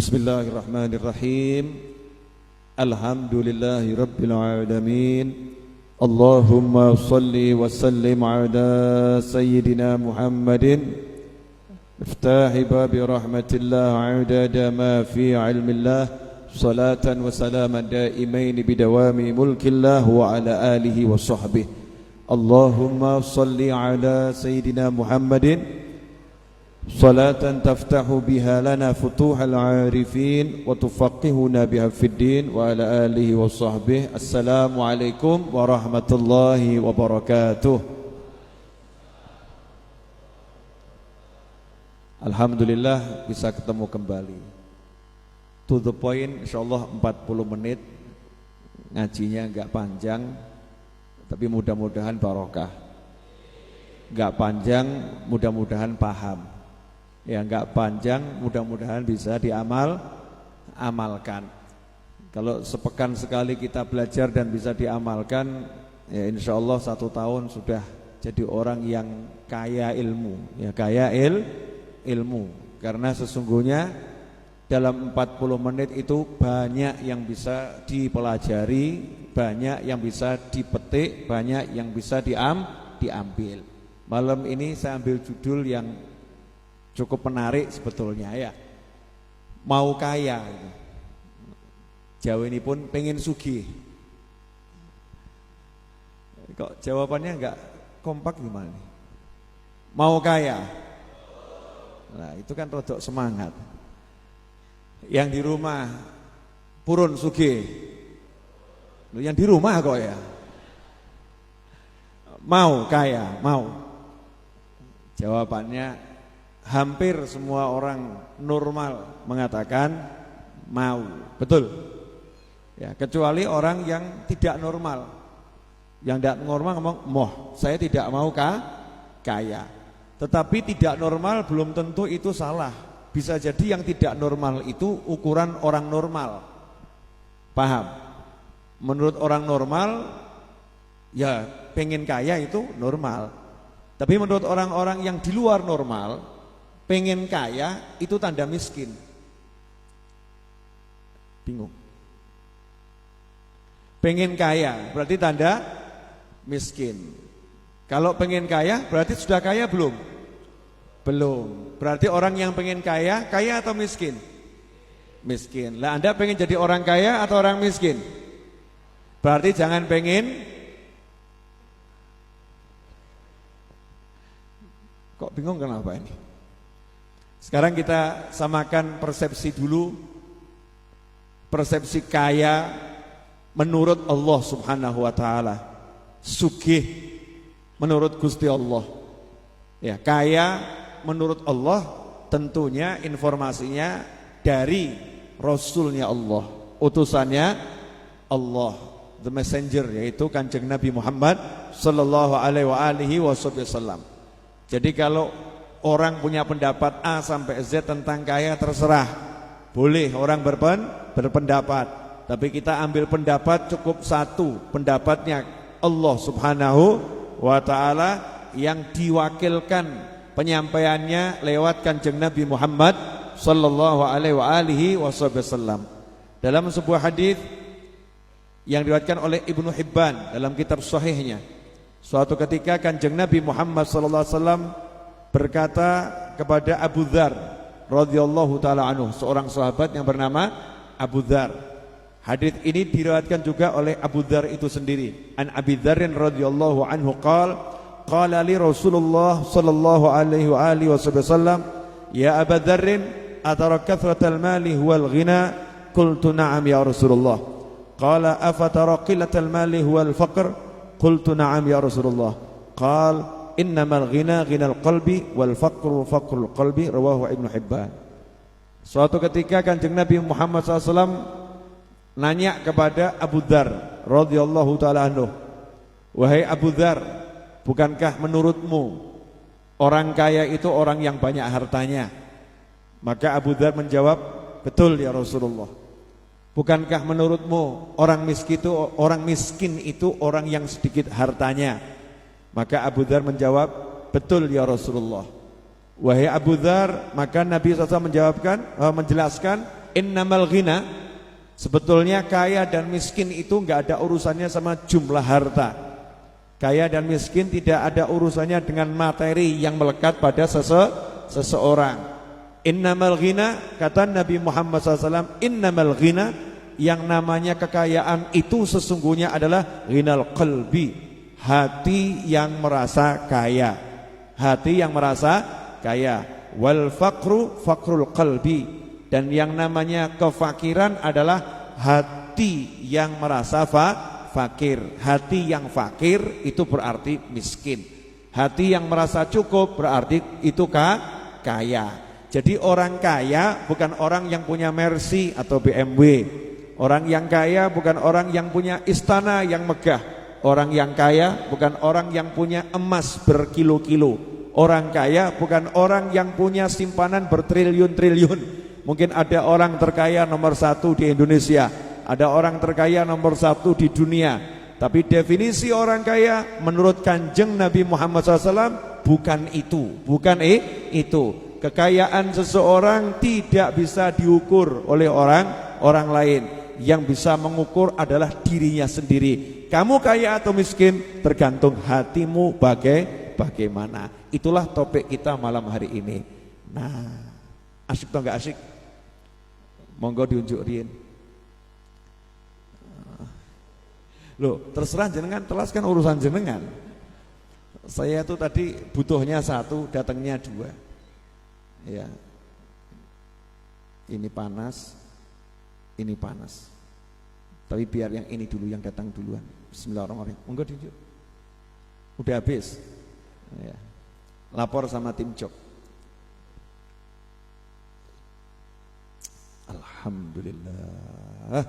Bismillahirrahmanirrahim. Alhamdulillahi rabbil alamin. Allahumma salli wa sallim ala sayyidina Muhammadin miftahi babi rahmatillah adada ma fi ilmillah salatan wa salaman daimain bidawami mulkillah wa ala alihi wa sahbihi. Allahumma salli ala sayyidina Muhammadin salatan taftahu biha lana futuhal arifin wa tufaqihuna biha fid din wa ala alihi wa sahbihi. Assalamualaikum warahmatullahi wabarakatuh. Alhamdulillah bisa ketemu kembali. To the point, insyaallah 40 menit. Ngajinya enggak panjang, tapi mudah-mudahan barokah. Enggak panjang, mudah-mudahan paham. Ya enggak panjang, mudah-mudahan bisa amalkan. Kalau sepekan sekali kita belajar dan bisa diamalkan, ya insya Allah 1 tahun sudah jadi orang yang kaya ilmu. Ya kaya ilmu. Karena sesungguhnya dalam 40 menit itu banyak yang bisa dipelajari, banyak yang bisa dipetik, banyak yang bisa diambil. Malam ini saya ambil judul yang cukup menarik sebetulnya ya. Mau kaya. Jawa ini pun pengen sugih. Kok jawabannya enggak kompak gimana nih? Mau kaya. Nah, itu kan rodok semangat. Yang di rumah purun sugih. Yang di rumah kok ya. Mau kaya, mau. Jawabannya hampir semua orang normal mengatakan mau, betul. Ya, kecuali orang yang tidak normal. Yang tidak normal ngomong, saya tidak mau kaya. Tetapi tidak normal belum tentu itu salah. Bisa jadi yang tidak normal itu ukuran orang normal. Paham? Menurut orang normal, ya pengen kaya itu normal. Tapi menurut orang-orang yang di luar normal, pengen kaya itu tanda miskin. Bingung. Pengen kaya berarti tanda miskin. Kalau pengen kaya berarti sudah kaya belum? Belum. Berarti orang yang pengen kaya, kaya atau miskin? Miskin. Lah Anda pengen jadi orang kaya atau orang miskin? Berarti jangan pengen. Kok bingung kenapa ini? Sekarang kita samakan persepsi dulu. Persepsi kaya menurut Allah Subhanahu wa taala. Sugih menurut Gusti Allah. Ya, kaya menurut Allah tentunya informasinya dari Rasulnya Allah, utusannya Allah, the messenger, yaitu Kanjeng Nabi Muhammad sallallahu alaihi wasallam. Jadi kalau orang punya pendapat A sampai Z tentang kaya terserah. Boleh orang berpendapat. Tapi kita ambil pendapat cukup satu. Pendapatnya Allah Subhanahu wa ta'ala yang diwakilkan penyampaiannya lewat Kanjeng Nabi Muhammad sallallahu alaihi wasallam. Dalam sebuah hadis yang diriwayatkan oleh Ibnu Hibban dalam kitab sahihnya, suatu ketika Kanjeng Nabi Muhammad sallallahu alaihi wasallam berkata kepada Abu Dzar radhiyallahu taala anhu, seorang sahabat yang bernama Abu Dzar. Hadis ini diriwayatkan juga oleh Abu Dzar itu sendiri. An Abi Dzar radhiyallahu anhu qala li Rasulullah sallallahu alaihi wasallam, ya Abu Dzar, atara kathratal mali huwal ghina? Qultu na'am ya Rasulullah. Qala afatara qillatal mali huwal faqr? Qultu na'am ya Rasulullah. Qala innamal ghina ghinal qalbi wal faqru faqrul qalbi, rawahu Ibnu Hibban. Suatu ketika Kanjeng Nabi Muhammad SAW nanya kepada Abu Dzar radhiyallahu taala anhu, wahai Abu Dzar, bukankah menurutmu orang kaya itu orang yang banyak hartanya? Maka Abu Dzar menjawab, betul ya Rasulullah. Bukankah menurutmu orang miskin itu orang yang sedikit hartanya? Maka Abu Dzar menjawab, betul ya Rasulullah. Wahai Abu Dzar, maka Nabi SAW menjelaskan, innamal ghina, sebetulnya kaya dan miskin itu enggak ada urusannya sama jumlah harta. Kaya dan miskin tidak ada urusannya dengan materi yang melekat pada seseorang. Innamal ghina, kata Nabi Muhammad SAW, innamal ghina, yang namanya kekayaan itu sesungguhnya adalah ghinal qalbi, hati yang merasa kaya. Hati yang merasa kaya. Wal faqru faqrul qalbi, dan yang namanya kefakiran adalah hati yang merasa fakir. Hati yang fakir itu berarti miskin. Hati yang merasa cukup berarti itu kaya. Jadi orang kaya bukan orang yang punya Mercy atau BMW. Orang yang kaya bukan orang yang punya istana yang megah. Orang yang kaya bukan orang yang punya emas berkilo-kilo. Orang kaya bukan orang yang punya simpanan bertriliun-triliun. Mungkin ada orang terkaya nomor 1 di Indonesia, ada orang terkaya nomor 1 di dunia. Tapi definisi orang kaya menurut Kanjeng Nabi Muhammad SAW bukan itu. Bukan itu. Kekayaan seseorang tidak bisa diukur oleh orang lain. Yang bisa mengukur adalah dirinya sendiri. Kamu kaya atau miskin tergantung hatimu bagaimana. Itulah topik kita malam hari ini. Nah, asik atau enggak asik? Monggo diunjuk rien. Loh, terserah jenengan, telaskan urusan jenengan. Saya itu tadi butuhnya 1, datangnya 2. Ya. Ini panas. Ini panas. Tapi biar yang ini dulu yang datang duluan. Bismillahirrahmanirrahim. Monggo diunjuk. Udah habis. Ya. Lapor sama tim Jok. Alhamdulillah.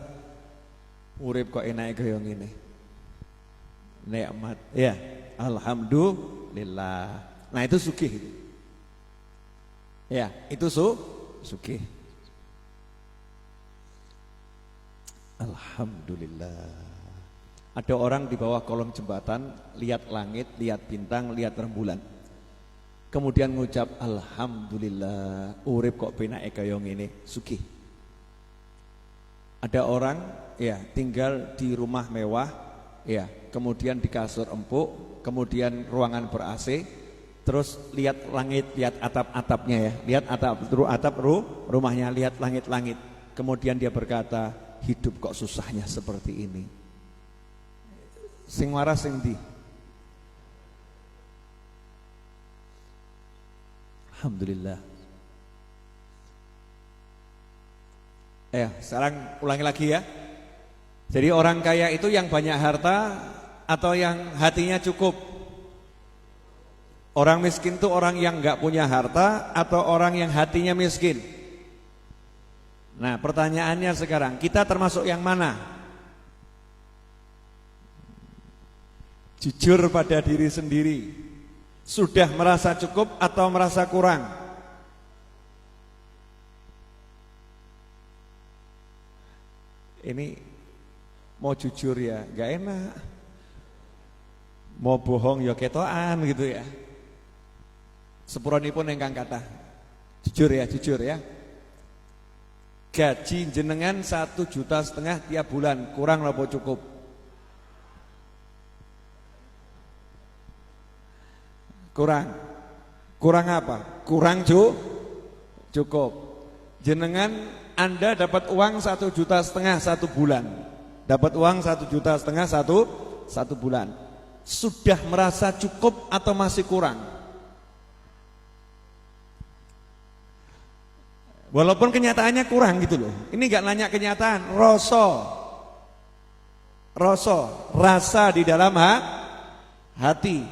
Urip kok enak kaya ngene. Nikmat. Ya, alhamdulillah. Nah, itu sugih. Ya, itu sugih. Alhamdulillah. Ada orang di bawah kolong jembatan, lihat langit, lihat bintang, lihat rembulan. Kemudian ngucap alhamdulillah, urip kok penake kaya ngene, sugih. Ada orang ya tinggal di rumah mewah, ya, kemudian di kasur empuk, kemudian ruangan ber-AC, terus lihat langit, lihat atap-atapnya ya, lihat atap rumahnya, lihat langit-langit. Kemudian dia berkata, hidup kok susahnya seperti ini. Sing waras sing ndi? Alhamdulillah. Sekarang ulangi lagi ya. Jadi orang kaya itu yang banyak harta atau yang hatinya cukup? Orang miskin itu orang yang enggak punya harta atau orang yang hatinya miskin? Nah, pertanyaannya sekarang, kita termasuk yang mana? Jujur pada diri sendiri. Sudah merasa cukup atau merasa kurang? Ini mau jujur ya, gak enak. Mau bohong ya ketoan gitu ya. Sepuranipun ingkang kathah. Jujur ya. Gaji jenengan 1,5 juta tiap bulan, kurang apa cukup? Kurang apa? Kurang cukup. Jenengan Anda dapat uang 1,5 juta 1 bulan. Dapat uang 1,5 juta satu bulan. Sudah merasa cukup atau masih kurang? Walaupun kenyataannya kurang gitu loh. Ini gak nanya kenyataan, rasa di dalam hati.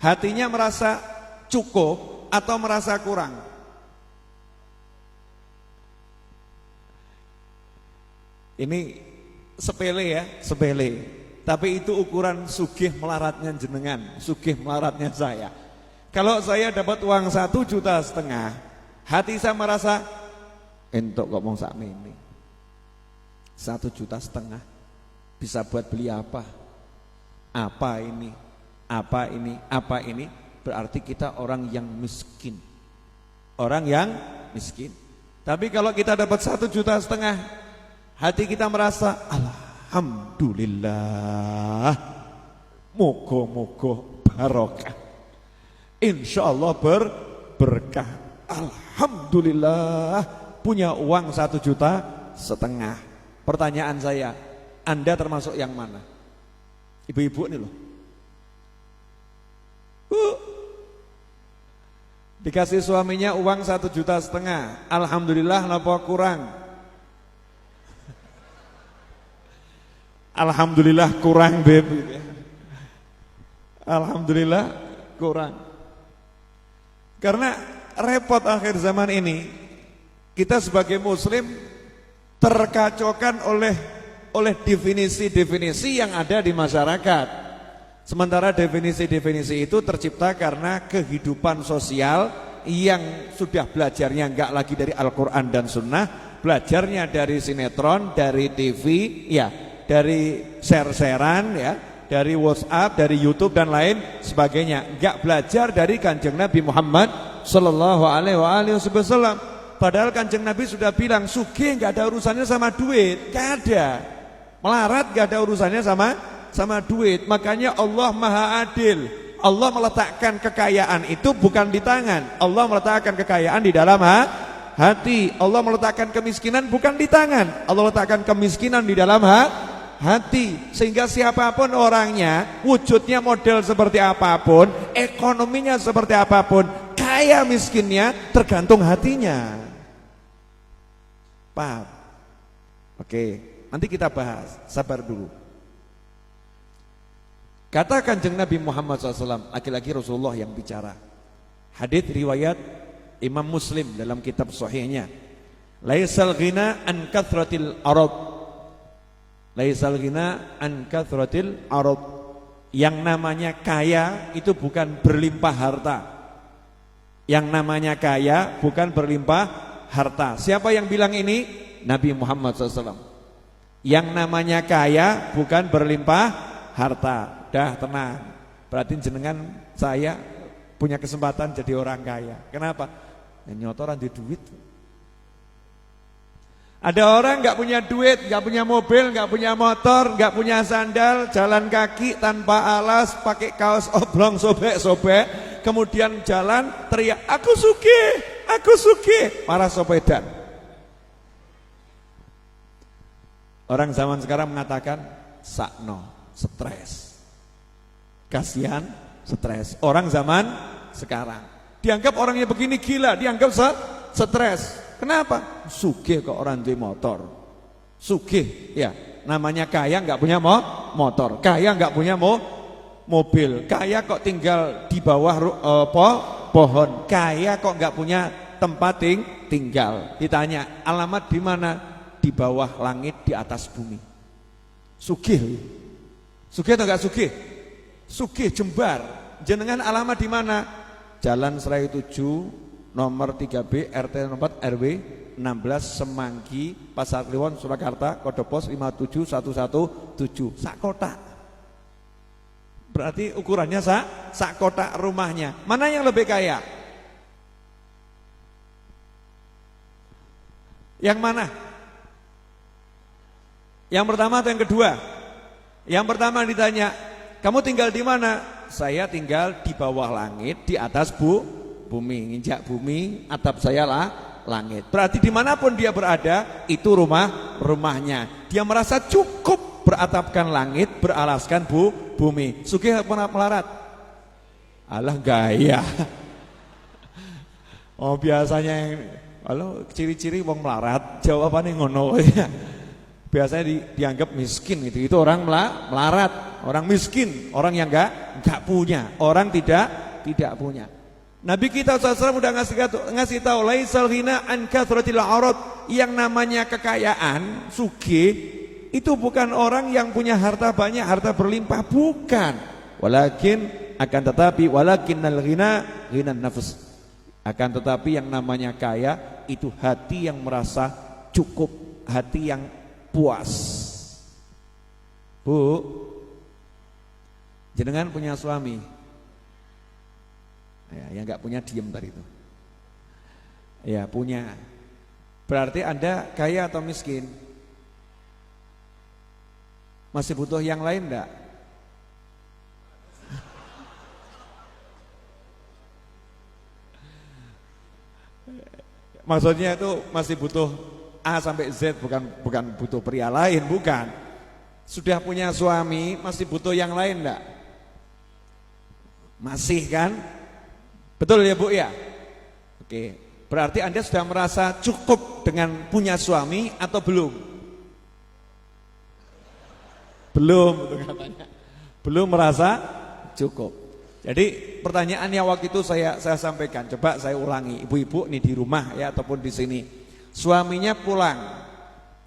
Hatinya merasa cukup atau merasa kurang? Ini sepele ya, sepele. Tapi itu ukuran sugih melaratnya jenengan, sugih melaratnya saya. Kalau saya dapat uang 1,5 juta, hati saya merasa entuk kok mong sakmene. 1,5 juta bisa buat beli apa? Apa ini? Berarti kita orang yang miskin. Orang yang miskin. Tapi kalau kita dapat 1,5 juta, hati kita merasa alhamdulillah, moga-moga barokah, insya Allah berkah. Alhamdulillah punya uang 1,5 juta. Pertanyaan saya, Anda termasuk yang mana? Ibu-ibu nih loh. Dikasih suaminya uang 1,5 juta, alhamdulillah napa kurang? Alhamdulillah kurang, Beb. Alhamdulillah kurang. Karena repot akhir zaman ini, kita sebagai muslim terkacaukan oleh definisi-definisi yang ada di masyarakat. Sementara definisi-definisi itu tercipta karena kehidupan sosial yang sudah belajarnya enggak lagi dari Al-Quran dan Sunnah, belajarnya dari sinetron, dari TV, ya, dari share-sharean, ya, dari WhatsApp, dari YouTube dan lain sebagainya. Enggak belajar dari Kanjeng Nabi Muhammad sallallahu alaihi wasallam. Padahal Kanjeng Nabi sudah bilang, sugih enggak ada urusannya sama duit, enggak ada. Melarat enggak ada urusannya sama duit. Makanya Allah Maha Adil. Allah meletakkan kekayaan itu bukan di tangan. Allah meletakkan kekayaan di dalam hati. Allah meletakkan kemiskinan bukan di tangan. Allah letakkan kemiskinan di dalam hati. Sehingga siapapun orangnya, wujudnya model seperti apapun, ekonominya seperti apapun, kaya miskinnya tergantung hatinya. Paham? Oke, nanti kita bahas. Sabar dulu. Kata Kanjeng Nabi Muhammad SAW, laki-laki Rasulullah yang bicara. Hadits riwayat Imam Muslim dalam kitab sahihnya. Laisal ghina an kathratil arad. Laisal ghina an kathratil arad. Yang namanya kaya itu bukan berlimpah harta. Yang namanya kaya bukan berlimpah harta. Siapa yang bilang ini? Nabi Muhammad SAW. Yang namanya kaya bukan berlimpah harta. Dah tenang. Berarti jenengan saya punya kesempatan jadi orang kaya. Kenapa? Nyotoran di duit. Ada orang nggak punya duit, nggak punya mobil, nggak punya motor, nggak punya sandal, jalan kaki tanpa alas, pakai kaos oblong sobek-sobek, kemudian jalan teriak, aku sugih, marah sopedan. Orang zaman sekarang mengatakan sakno, stres. Kasihan, stres. Orang zaman sekarang dianggap orangnya begini gila, dianggap stres. Kenapa? Sugih kok orang duwe motor. Sugih, ya. Namanya kaya nggak punya motor, kaya nggak punya mobil, kaya kok tinggal di bawah pohon, kaya kok nggak punya tempat tinggal. Ditanya, alamat di mana? Di bawah langit, di atas bumi. Sugih. Sugih atau enggak sugih? Sugih Jembar. Jenengan alamat di mana? Jalan Serayu 7 nomor 3B RT 4 RW 16 Semanggi Pasar Kliwon Surakarta kode pos 57117 sak kotak. Berarti ukurannya sak kotak rumahnya. Mana yang lebih kaya? Yang mana? Yang pertama atau yang kedua? Yang pertama ditanya, kamu tinggal di mana? Saya tinggal di bawah langit, di atas bumi, nginjak bumi, atap saya langit. Berarti dimanapun dia berada, itu rumahnya. Dia merasa cukup beratapkan langit, beralaskan bumi. Sugih pernah melarat? Alah gaya. Oh biasanya, kalau ciri-ciri wong melarat, jawabannya ngono. Biasanya dianggap miskin gitu. Itu orang melarat, orang miskin, orang yang enggak punya, orang tidak punya. Nabi kita SAW udah ngasih tahu laisal ghina an kathratil arad. Yang namanya kekayaan, sugih itu bukan orang yang punya harta banyak, harta berlimpah, bukan. Akan tetapi walakinnal ghina ghinan nafs. Akan tetapi yang namanya kaya itu hati yang merasa cukup, hati yang puas. Bu, jenengan punya suami, ya, yang nggak punya diem tadi itu. Ya punya. Berarti Anda kaya atau miskin? Masih butuh yang lain enggak? Maksudnya itu masih butuh A sampai Z, bukan butuh pria lain, bukan. Sudah punya suami, masih butuh yang lain enggak? Masih kan? Betul ya Bu ya? Oke. Berarti Anda sudah merasa cukup dengan punya suami atau belum? Belum, betul katanya. Belum merasa cukup. Jadi pertanyaannya waktu itu saya sampaikan, coba saya ulangi, ibu-ibu nih di rumah ya ataupun di sini. Suaminya pulang.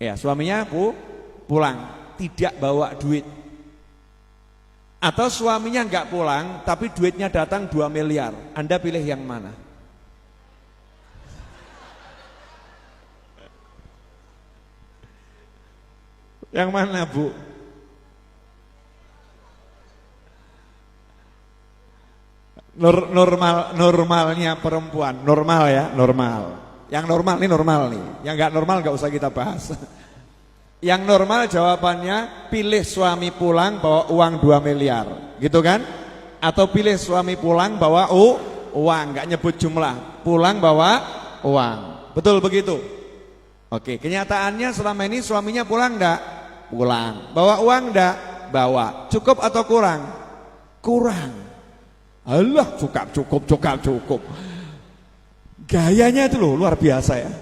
Ya, suaminya pulang, tidak bawa duit. Atau suaminya enggak pulang tapi duitnya datang 2 miliar. Anda pilih yang mana? Yang mana Bu? Normalnya perempuan, normal ya, normal. Yang normal nih, yang enggak normal enggak usah kita bahas. Yang normal jawabannya pilih suami pulang bawa uang 2 miliar, gitu kan? Atau pilih suami pulang bawa uang, enggak nyebut jumlah, pulang bawa uang. Betul begitu? Oke, kenyataannya selama ini suaminya pulang enggak? Pulang. Bawa uang enggak? Bawa. Cukup atau kurang? Kurang. Alah, cukup. Gayanya itu loh luar biasa ya.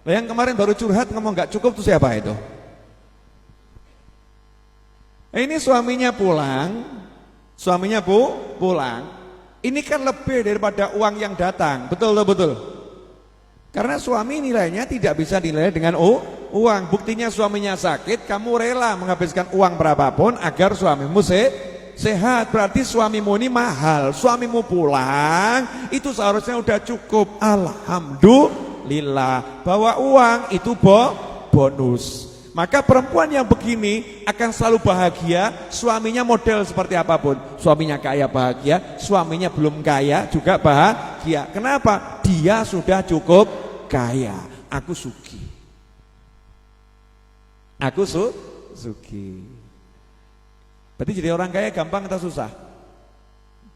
Nah, yang kemarin baru curhat ngomong enggak cukup itu siapa itu? Ini suaminya pulang. Suaminya pulang. Ini kan lebih daripada uang yang datang. Betul. Karena suami nilainya tidak bisa dinilai dengan uang. Buktinya suaminya sakit, kamu rela menghabiskan uang berapapun agar suamimu sehat. Berarti suamimu ini mahal. Suamimu pulang, itu seharusnya udah cukup. Alhamdulillah. Bawa uang itu bonus. Maka perempuan yang begini akan selalu bahagia. Suaminya model seperti apapun. Suaminya kaya bahagia, suaminya belum kaya juga bahagia. Kenapa? Dia sudah cukup kaya. Aku sugih. Aku sugih. Berarti jadi orang kaya gampang atau susah?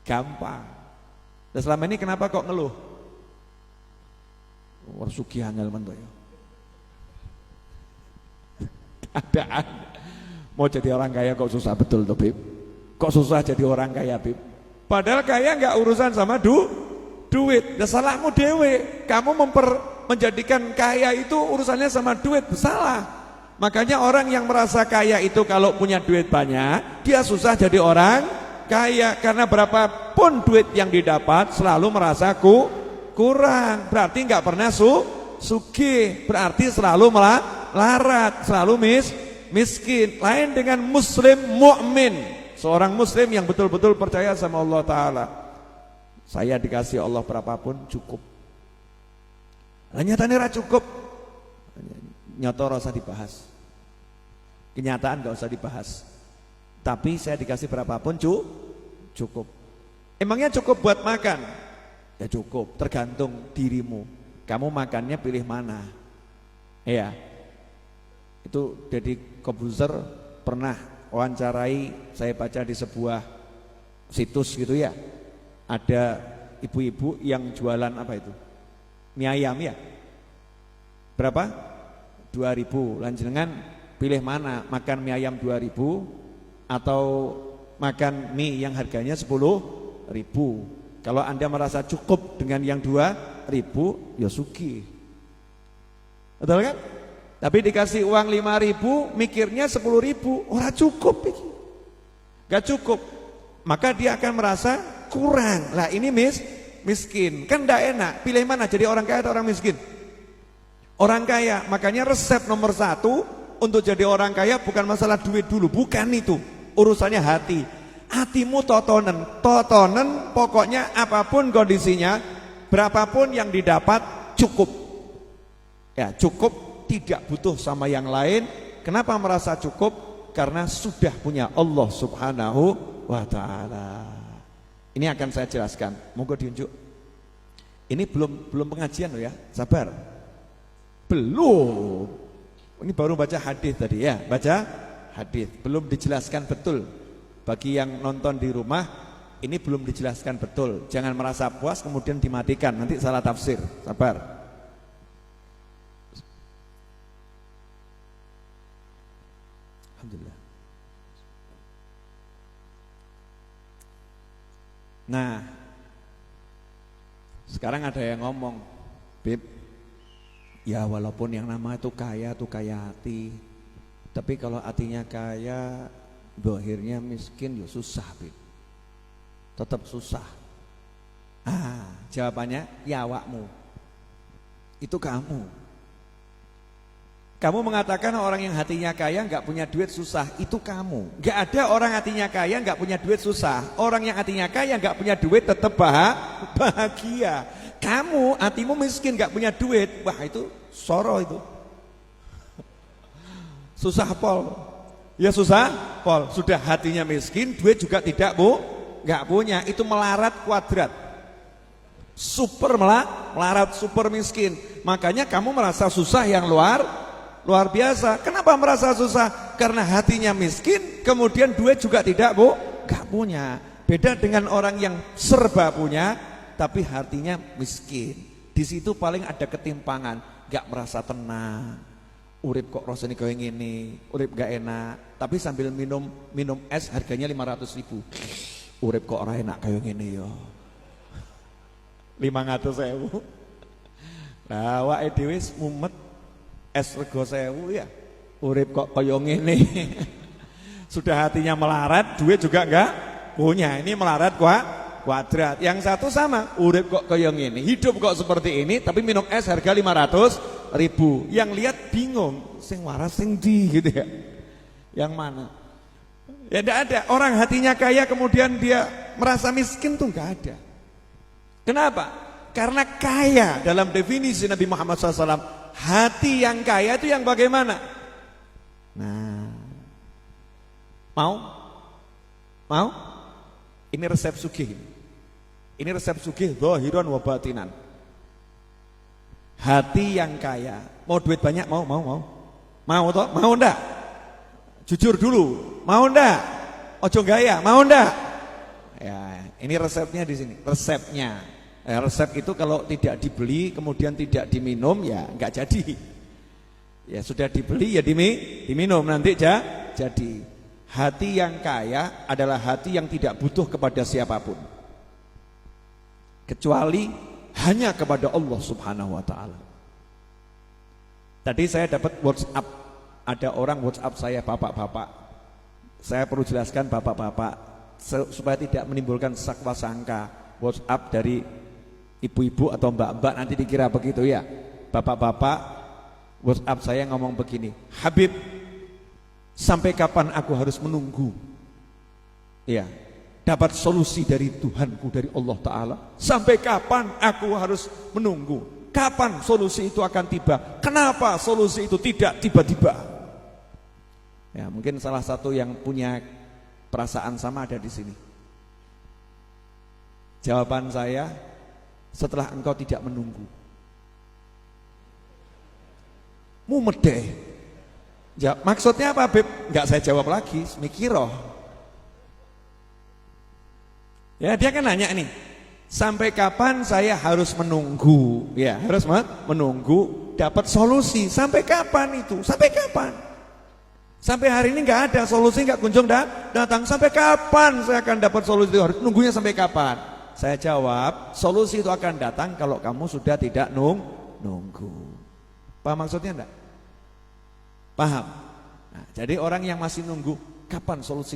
Gampang. Dan selama ini kenapa kok ngeluh? War sugih angel men ya. Keadaan mau jadi orang kaya kok susah, betul tuh Bib. Kok susah jadi orang kaya Bib? Padahal kaya enggak urusan sama duit. Dan salahmu dewe. Kamu menjadikan kaya itu urusannya sama duit. Salah. Makanya orang yang merasa kaya itu kalau punya duit banyak, dia susah jadi orang kaya. Karena berapapun duit yang didapat selalu merasa kurang. Berarti enggak pernah sugih. Berarti selalu melarat, selalu miskin. Lain dengan muslim mukmin, seorang muslim yang betul-betul percaya sama Allah Ta'ala. Saya dikasih Allah berapapun cukup. Nyatanya ra cukup. Nyoto rasa dibahas. Kenyataan gak usah dibahas. Tapi saya dikasih berapapun cukup. Emangnya cukup buat makan? Ya cukup, tergantung dirimu. Kamu makannya pilih mana? Iya. Itu Deddy Kobuzer pernah wawancarai, saya baca di sebuah situs gitu ya. Ada ibu-ibu yang jualan apa itu? Mie ayam ya. Berapa? 2.000. Lanjenengan pilih mana? Makan mie ayam 2.000 atau makan mie yang harganya 10.000? Kalau Anda merasa cukup dengan yang 2.000, ya sugih. Betul kan? Tapi dikasih uang 5.000, mikirnya 10.000, ora cukup iki. Gak cukup. Maka dia akan merasa kurang. Lah ini miskin. Kan enggak enak. Pilih mana, jadi orang kaya atau orang miskin? Orang kaya. Makanya resep nomor 1 untuk jadi orang kaya bukan masalah duit dulu, bukan itu. Urusannya hati. Hatimu totonen, pokoknya apapun kondisinya, berapapun yang didapat cukup. Ya, cukup. Tidak butuh sama yang lain. Kenapa merasa cukup? Karena sudah punya Allah Subhanahu wa ta'ala. Ini akan saya jelaskan. Monggo diunjuk. Ini belum pengajian loh ya. Sabar. Belum. Ini baru baca hadis tadi ya, baca hadis. Belum dijelaskan betul. Bagi yang nonton di rumah, ini belum dijelaskan betul. Jangan merasa puas kemudian dimatikan, nanti salah tafsir. Sabar. Alhamdulillah. Nah, sekarang ada yang ngomong, Bib, ya walaupun yang nama itu kaya hati, tapi kalau hatinya kaya, akhirnya miskin, ya susah, Bib. Tetap susah. Jawabannya, ya awakmu. Itu kamu. Kamu mengatakan orang yang hatinya kaya nggak punya duit susah, itu kamu. Nggak ada orang hatinya kaya nggak punya duit susah. Orang yang hatinya kaya nggak punya duit tetap bahagia. Kamu hatimu miskin nggak punya duit, wah itu soro itu. Susah pol. Ya susah pol. Sudah hatinya miskin, duit juga tidak nggak punya, itu melarat kuadrat. Super melarat, super miskin. Makanya kamu merasa susah yang luar biasa. Kenapa merasa susah? Karena hatinya miskin, kemudian duit juga tidak nggak punya. Beda dengan orang yang serba punya, tapi hatinya miskin. Di situ paling ada ketimpangan, nggak merasa tenang. Urip kok rasanya kayak gini, urip gak enak. Tapi sambil minum es harganya 500.000. Urip kok ora enak kayak gini yo. 500.000. Lah awake dhewe mumet es rego 1.000 ya. Urip kok kaya ngene. Sudah hatinya melarat, duit juga enggak punya. Ini melarat kuadrat. Yang satu sama, urip kok kaya ngene. Hidup kok seperti ini tapi minum es harga 500.000. Yang lihat bingung, sing waras sing ndi gitu ya. Yang mana? Ya enggak ada. Orang hatinya kaya kemudian dia merasa miskin tuh enggak ada. Kenapa? Karena kaya dalam definisi Nabi Muhammad SAW, hati yang kaya itu yang bagaimana? Nah, mau? Ini resep sugih. Ini resep sugih zahiran wa batinan. Hati yang kaya. Mau duit banyak? Mau toh? Mau ndak? Jujur dulu, mau ndak? Ojo gaya, mau ndak? Ya, ini resepnya di sini. Resepnya. Resep itu kalau tidak dibeli kemudian tidak diminum ya enggak jadi. Ya sudah dibeli ya diminum nanti jadi. Hati yang kaya adalah hati yang tidak butuh kepada siapapun, kecuali hanya kepada Allah Subhanahu wa taala. Tadi saya dapat WhatsApp, ada orang WhatsApp saya, bapak-bapak. Saya perlu jelaskan bapak-bapak supaya tidak menimbulkan sakwa sangka. WhatsApp dari ibu-ibu atau mbak-mbak nanti dikira begitu ya. Bapak-bapak WhatsApp saya ngomong begini, Habib, sampai kapan aku harus menunggu? Ya, dapat solusi dari Tuhanku, dari Allah Ta'ala. Sampai kapan aku harus menunggu? Kapan solusi itu akan tiba? Kenapa solusi itu tidak tiba-tiba? Ya, mungkin salah satu yang punya perasaan sama ada di sini. Jawaban saya, setelah engkau tidak menunggu. Mumet deh. Ya, maksudnya apa, Beb? Enggak saya jawab lagi, mikiro. Ya, dia kan nanya nih, sampai kapan saya harus menunggu? Ya, harus menunggu dapat solusi. Sampai kapan itu? Sampai kapan? Sampai hari ini enggak ada solusi, enggak kunjung datang. Sampai kapan saya akan dapat solusi? Harus nunggunya sampai kapan? Saya jawab, solusi itu akan datang kalau kamu sudah tidak nunggu. Paham maksudnya enggak? Paham? Nah, jadi orang yang masih nunggu kapan solusi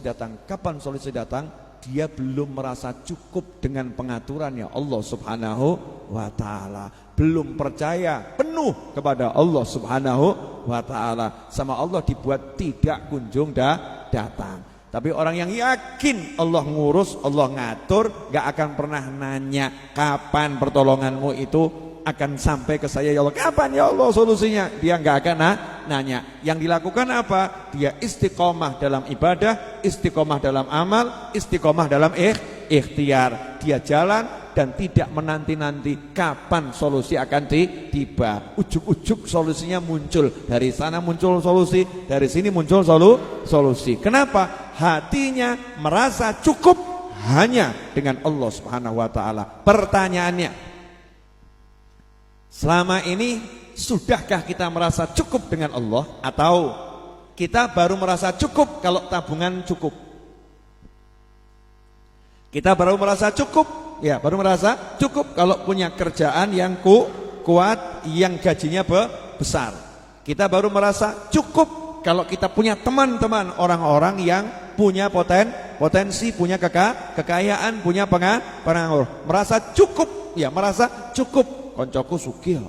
datang, dia belum merasa cukup dengan pengaturannya Allah Subhanahu wa taala. Belum percaya penuh kepada Allah Subhanahu wa taala. Sama Allah dibuat tidak kunjung datang. Tapi orang yang yakin Allah ngurus, Allah ngatur, gak akan pernah nanya kapan pertolonganmu itu akan sampai ke saya ya Allah. Kapan ya Allah solusinya? Dia gak akan nanya. Yang dilakukan apa? Dia istiqomah dalam ibadah, istiqomah dalam amal, istiqomah dalam ikhtiar. Dia jalan dan tidak menanti-nanti kapan solusi akan tiba. Ujuk-ujuk solusinya muncul, dari sana muncul solusi, dari sini muncul solusi. Kenapa? Hatinya merasa cukup hanya dengan Allah Subhanahu wa taala. Pertanyaannya, selama ini sudahkah kita merasa cukup dengan Allah, atau kita baru merasa cukup kalau tabungan cukup? Kita baru merasa cukup, ya baru merasa cukup kalau punya kerjaan yang kuat, yang gajinya besar. Kita baru merasa cukup kalau kita punya teman-teman, orang-orang yang punya potensi, punya kekayaan, punya pengaruh. Merasa cukup, ya merasa cukup. Koncoku sugih,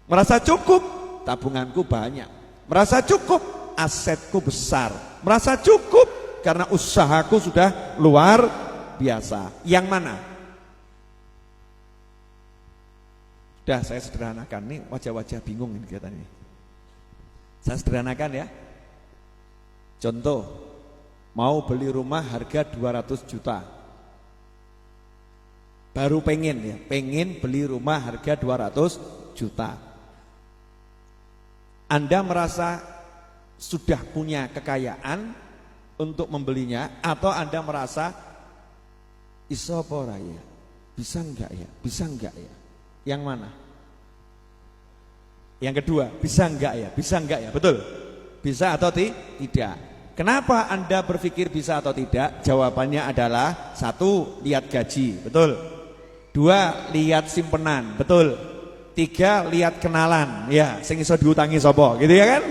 merasa cukup, tabunganku banyak. Merasa cukup, asetku besar. Merasa cukup karena usahaku sudah luar biasa. Yang mana? Sudah saya sederhanakan, nih wajah-wajah bingung ini kelihatan ini. Saya sederhanakan ya. Contoh, mau beli rumah harga 200 juta. Baru pengen beli rumah harga 200 juta. Anda merasa sudah punya kekayaan untuk membelinya, atau Anda merasa iso apa ora ya? Bisa enggak ya? Bisa enggak ya? Yang mana? Yang kedua, bisa enggak ya? Bisa enggak ya? Betul? Bisa atau tidak? Kenapa Anda berpikir bisa atau tidak? Jawabannya adalah, satu, lihat gaji, betul. Dua, lihat simpenan, betul. Tiga, lihat kenalan, ya, sing iso diutangi sapa, gitu ya kan?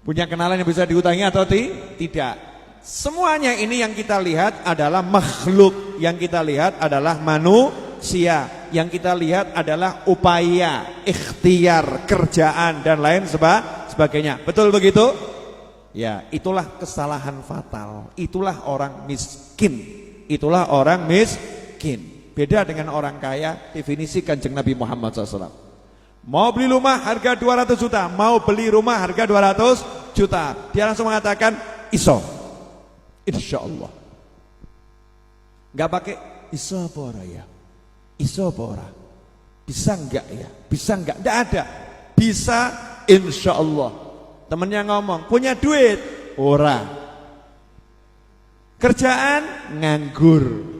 Punya kenalan yang bisa diutangi atau tidak? Semuanya ini yang kita lihat adalah makhluk, yang kita lihat adalah manusia, yang kita lihat adalah upaya, ikhtiar, kerjaan dan lain sebagainya. Betul begitu? Ya, itulah kesalahan fatal. Itulah orang miskin. Itulah orang miskin. Beda dengan orang kaya, definisi Kanjeng Nabi Muhammad SAW. Mau beli rumah harga 200 juta, mau beli rumah harga 200 juta. Dia langsung mengatakan iso. Insya Allah. Gak pakai iso apa ora ya? Iso apa ora? Bisa enggak ya? Bisa enggak? Enggak ada. Bisa insya Allah. Temennya ngomong, punya duit? Ora. Kerjaan? Nganggur.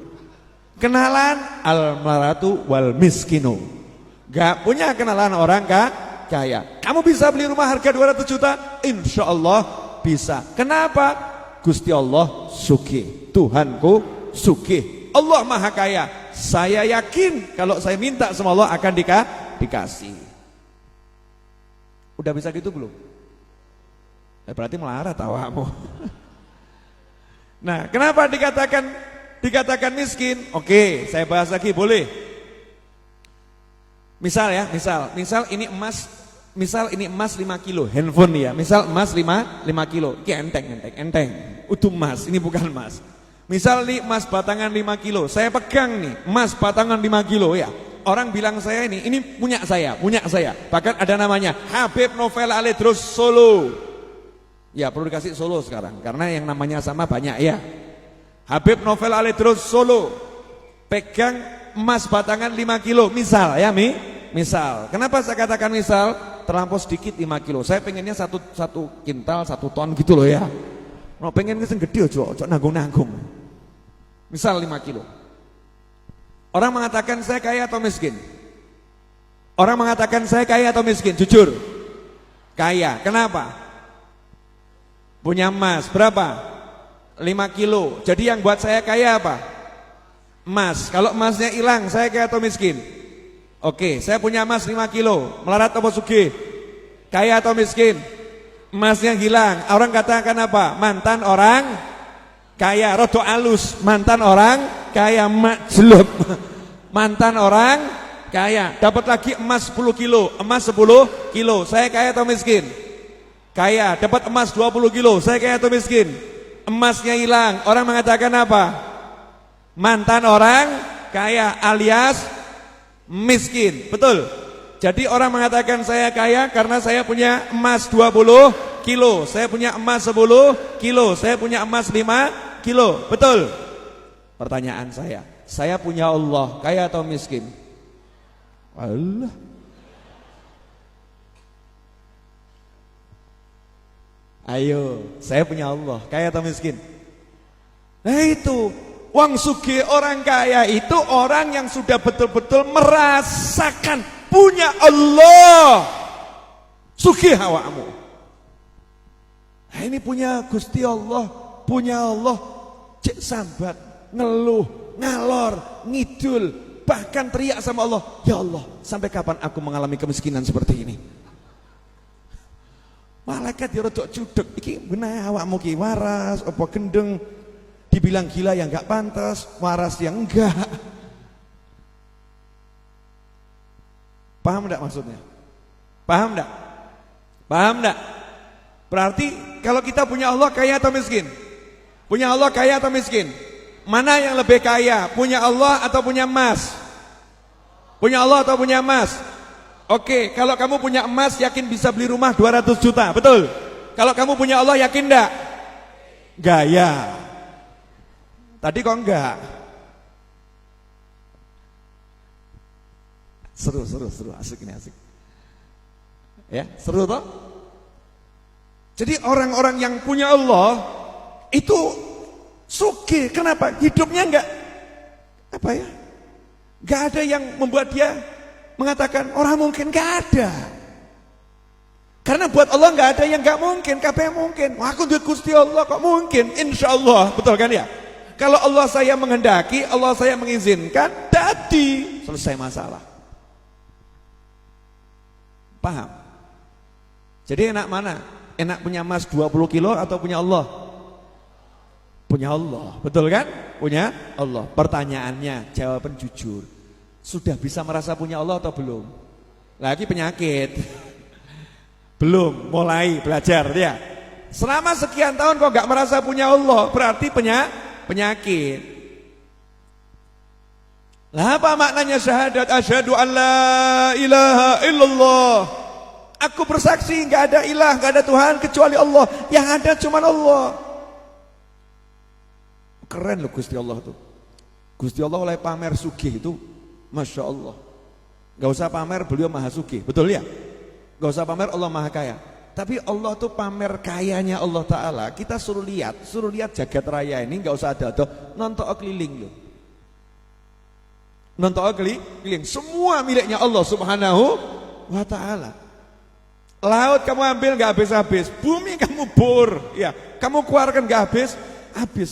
Kenalan? Al-maratu wal miskinu. Gak punya kenalan orang kaya. Kamu bisa beli rumah harga 200 juta? Insya Allah bisa. Kenapa? Gusti Allah sugih, Tuhanku sugih, Allah maha kaya. Saya yakin kalau saya minta sama Allah akan dikasih. Udah bisa gitu belum? Berarti melarat tawamu. Nah, kenapa dikatakan miskin? Oke, saya bahas lagi, boleh. Misal ini emas 5 kilo, handphone ya. Misal emas 5 kilo. Ini enteng. Utuh emas, ini bukan emas. Misal nih emas batangan 5 kilo. Saya pegang nih emas batangan 5 kilo ya. Orang bilang saya ini punya saya. Bahkan ada namanya Habib Novel Aledros Solo. Ya, perlu dikasih Solo sekarang karena yang namanya sama banyak ya. Habib Novel Aledros Solo pegang emas batangan 5 kilo. Misal ya, misal. Kenapa saya katakan misal? Terlampau sedikit 5 kilo. Saya pengennya satu kintal, 1 ton gitu loh ya. Mau pengen keseng gede ojo nanggung. Misal 5 kilo. Orang mengatakan saya kaya atau miskin? Orang mengatakan saya kaya atau miskin? Jujur. Kaya. Kenapa? Punya emas berapa? 5 kilo. Jadi yang buat saya kaya apa? Emas. Kalau emasnya hilang, saya kaya atau miskin? Oke, saya punya emas 5 kilo. Melarat atau sugih? Kaya atau miskin? Emasnya hilang. Orang katakan apa? Mantan orang kaya. Rodo alus. Mantan orang kaya. Majlub. Mantan orang kaya. Dapat lagi emas 10 kilo. Emas 10 kilo. Saya kaya atau miskin? Kaya. Dapat emas 20 kilo. Saya kaya atau miskin? Emasnya hilang. Orang mengatakan apa? Mantan orang kaya alias miskin. Betul. Jadi orang mengatakan saya kaya karena saya punya emas 20 kilo. Saya punya emas 10 kilo. Saya punya emas 5 kilo. Betul. Pertanyaan saya, Saya punya Allah, kaya atau miskin? Allah. Ayo, saya punya Allah, kaya atau miskin? Nah itu, wong sugih orang kaya itu orang yang sudah betul-betul merasakan punya Allah. Sugih awakmu. Nah ini punya Gusti Allah, punya Allah, cek sambat, ngeluh, ngalor, ngidul, bahkan teriak sama Allah, ya Allah, sampai kapan aku mengalami kemiskinan seperti ini? Malaikat ya rodok cudek, iki benar awakmu ki waras apa gendeng, dibilang gila yang enggak pantas, waras yang enggak. Paham enggak maksudnya? Paham enggak? Paham enggak? Berarti kalau kita punya Allah kaya atau miskin? Punya Allah kaya atau miskin? Mana yang lebih kaya? Punya Allah atau punya emas? Punya Allah atau punya emas? Oke, kalau kamu punya emas yakin bisa beli rumah 200 juta, betul? Kalau kamu punya Allah yakin enggak? Gaya. Tadi kok enggak? Seru, asik ini asik. Ya, seru toh? Jadi orang-orang yang punya Allah itu sugih. Kenapa? Hidupnya enggak apa ya? Enggak ada yang membuat dia mengatakan orang mungkin, enggak ada. Karena buat Allah enggak ada yang enggak mungkin, kabeh mungkin. Wah, aku duit Gusti Allah kok mungkin? Insyaallah, betul kan ya? Kalau Allah saya menghendaki, Allah saya mengizinkan, jadi selesai masalah. Paham? Jadi enak mana? Enak punya emas 20 kilo atau punya Allah? Punya Allah, betul kan? Punya Allah. Pertanyaannya, jawaban jujur. Sudah bisa merasa punya Allah atau belum? Lagi penyakit. Belum, mulai belajar ya. Selama sekian tahun kok gak merasa punya Allah, berarti penyakit. Lah apa maknanya syahadat asyhadu an la ilaha illallah? Aku bersaksi enggak ada ilah, enggak ada Tuhan kecuali Allah. Yang ada cuma Allah. Keren loh Gusti Allah tuh. Gusti Allah oleh pamer sugih itu, Masya Allah. Gak usah pamer beliau maha sugih, betul ya? Gak usah pamer Allah maha kaya. Tapi Allah tuh pamer kayanya Allah Ta'ala. Kita suruh lihat jagat raya ini, gak usah ada nonton keliling loh. Nonton keliling, semua miliknya Allah Subhanahu wa Ta'ala. Laut kamu ambil gak habis-habis, bumi kamu bor, ya, kamu keluarkan gak habis.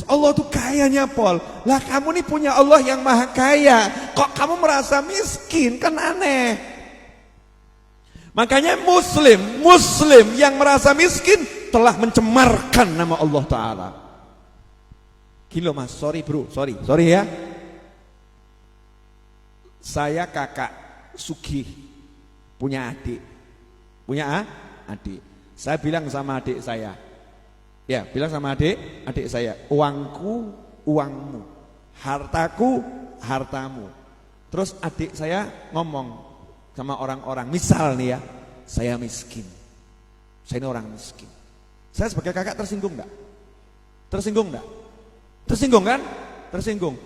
Allah tuh kayanya pol. Lah kamu nih punya Allah yang maha kaya, kok kamu merasa miskin? Kan aneh. Makanya muslim yang merasa miskin telah mencemarkan nama Allah Ta'ala. Gila mas, sorry bro, sorry ya. Saya kakak sugih, punya adik. Saya bilang sama adik saya, ya, bilang sama adik saya, uangku, uangmu, hartaku, hartamu. Terus adik saya ngomong sama orang-orang, misal nih ya, saya miskin, saya ini orang miskin. Saya sebagai kakak tersinggung enggak? Tersinggung kan? Tersinggung.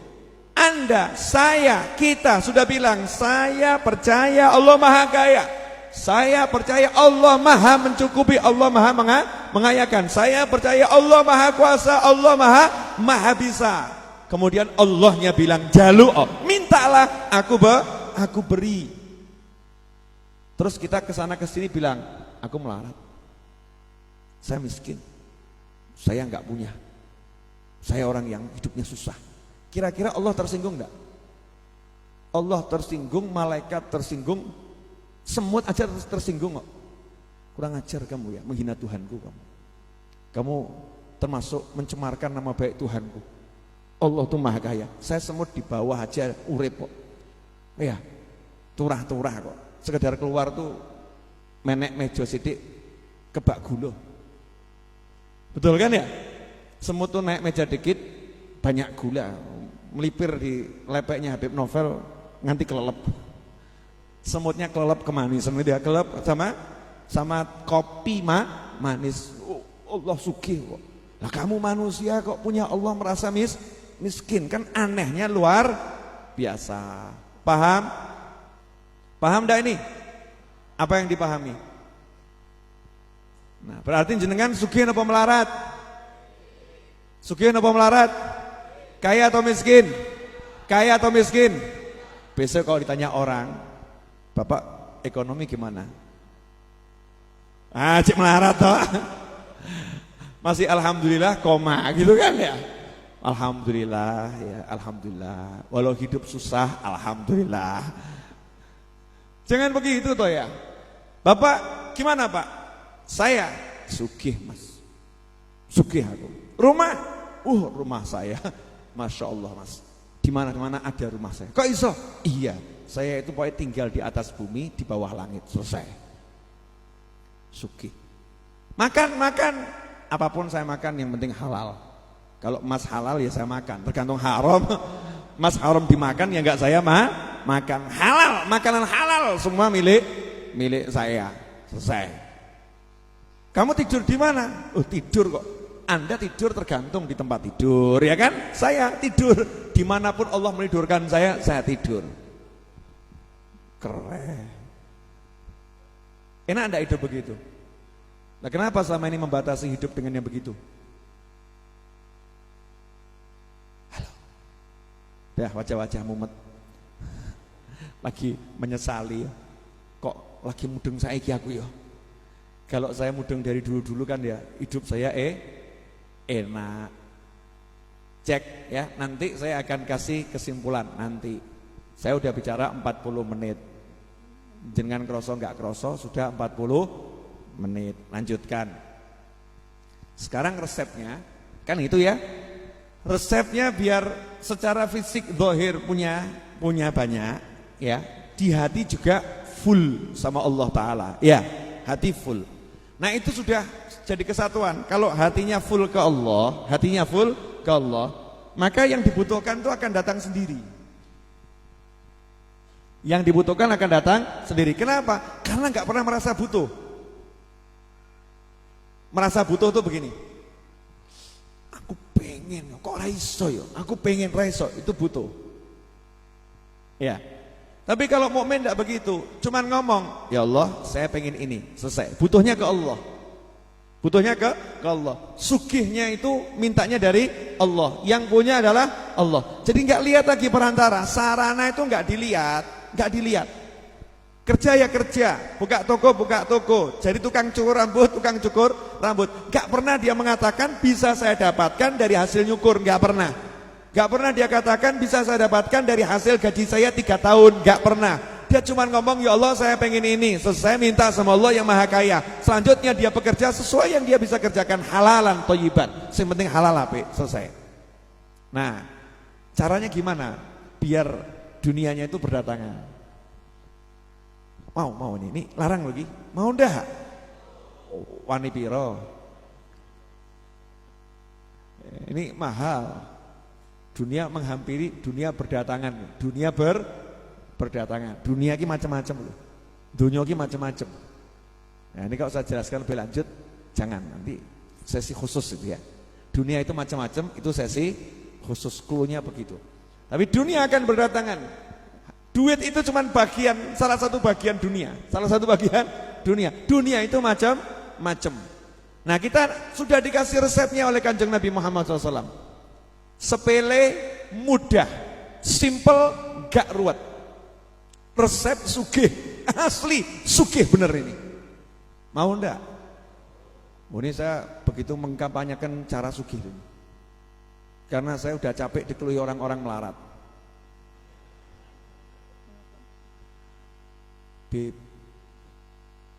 Kita sudah bilang, saya percaya Allah maha kaya. Saya percaya Allah maha mencukupi, Allah maha mengayakan. Saya percaya Allah maha kuasa, Allah maha bisa. Kemudian Allahnya bilang mintalah, aku beri. Terus kita kesana kesini bilang, aku melarat, saya miskin, saya enggak punya, saya orang yang hidupnya susah. Kira-kira Allah tersinggung enggak? Allah tersinggung, malaikat tersinggung, semut aja tersinggung kok. Kurang ajar kamu ya, menghina Tuhanku kamu. Kamu termasuk mencemarkan nama baik Tuhanku. Allah tuh maha kaya. Saya semut di bawah aja urip kok. Ya, turah-turah kok. Sekedar keluar tuh menek mejo sidik kebak gula. Betul kan ya? Semut tuh naik meja dikit banyak gula, melipir di lepeknya Habib Novel nganti kelelep. Semutnya kelelep kemanisan, dia kelelep sama kopi manis. Oh, Allah sugih kok. Lah kamu manusia kok punya Allah merasa miskin, kan anehnya luar biasa. Paham? Paham enggak ini? Apa yang dipahami? Nah, berarti jenengan sugih apa melarat? Sugih apa melarat? Kaya atau miskin? Kaya atau miskin? Besok kalau ditanya orang, Bapak ekonomi gimana? Ah, cik melarat toh. Masih alhamdulillah koma gitu kan ya. Alhamdulillah ya, alhamdulillah. Walau hidup susah, alhamdulillah. Jangan begitu toh ya. Bapak gimana Pak? Saya sugih Mas. Sugih aku. Rumah? Rumah saya. Masya Allah Mas. Di mana-mana ada rumah saya. Kok iso? Iya, saya itu pokoknya tinggal di atas bumi, di bawah langit. Selesai. Sugih. Makan, apapun saya makan yang penting halal. Kalau emas halal ya saya makan. Tergantung haram. Emas haram dimakan ya enggak saya makan. Halal, makanan halal semua milik saya. Selesai. Kamu tidur di mana? Tidur kok. Anda tidur tergantung di tempat tidur, ya kan? Saya tidur dimanapun Allah menidurkan saya tidur. Keren. Enak enggak hidup begitu? Nah, kenapa selama ini membatasi hidup dengan yang begitu? Halo. Dah wajah-wajah mumet. Lagi menyesali ya. Kok lagi mudeng saiki aku ya? Kalau saya mudeng dari dulu-dulu kan ya, hidup saya enak. Cek ya, nanti saya akan kasih kesimpulan nanti. Saya udah bicara 40 menit. Jangan kroso enggak kroso, sudah 40 menit. Lanjutkan. Sekarang resepnya kan itu ya. Resepnya biar secara fisik zahir punya banyak ya. Di hati juga full sama Allah Ta'ala. Ya, hati full. Nah itu sudah jadi kesatuan. Kalau hatinya full ke Allah, maka yang dibutuhkan itu akan datang sendiri. Yang dibutuhkan akan datang sendiri. Kenapa? Karena nggak pernah merasa butuh. Merasa butuh itu begini. Aku pengen, kok raiso ya? Aku pengen raiso, itu butuh. Ya. Tapi kalau mukmin tidak begitu, cuman ngomong, ya Allah, saya pengen ini, selesai. Butuhnya ke Allah. Butuhnya ke Allah. Sugihnya itu mintanya dari Allah. Yang punya adalah Allah. Jadi nggak lihat lagi perantara. Sarana itu nggak dilihat. Kerja ya kerja, buka toko. Jadi tukang cukur rambut. Nggak pernah dia mengatakan bisa saya dapatkan dari hasil nyukur, nggak pernah. Gak pernah dia katakan bisa saya dapatkan dari hasil gaji saya 3 tahun. Gak pernah. Dia cuma ngomong, ya Allah saya pengen ini. Selesai, minta sama Allah yang maha kaya. Selanjutnya dia bekerja sesuai yang dia bisa kerjakan. Halalan, thayyiban. Yang penting halal api. Selesai. Nah, caranya gimana? Biar dunianya itu berdatangan. Mau ini larang lagi. Mau ndak? Wani piro? Ini mahal. Dunia menghampiri, dunia berdatangan, dunia berdatangan. Dunia ini macam-macam loh. Dunia ini macam-macam. Nah, ini kalau saya jelaskan lebih lanjut, jangan, nanti sesi khusus itu ya. Dunia itu macam-macam, itu sesi khusus, cluenya begitu. Tapi dunia akan berdatangan. Duit itu cuma salah satu bagian dunia. Dunia itu macam-macam. Nah, kita sudah dikasih resepnya oleh Kanjeng Nabi Muhammad SAW. Sepele, mudah, simple, gak ruwet. Resep sugih, asli sugih bener ini. Mau ndak? Ini saya begitu mengkampanyekan cara sugih ini. Karena saya udah capek dikeluhi orang-orang melarat. Beb,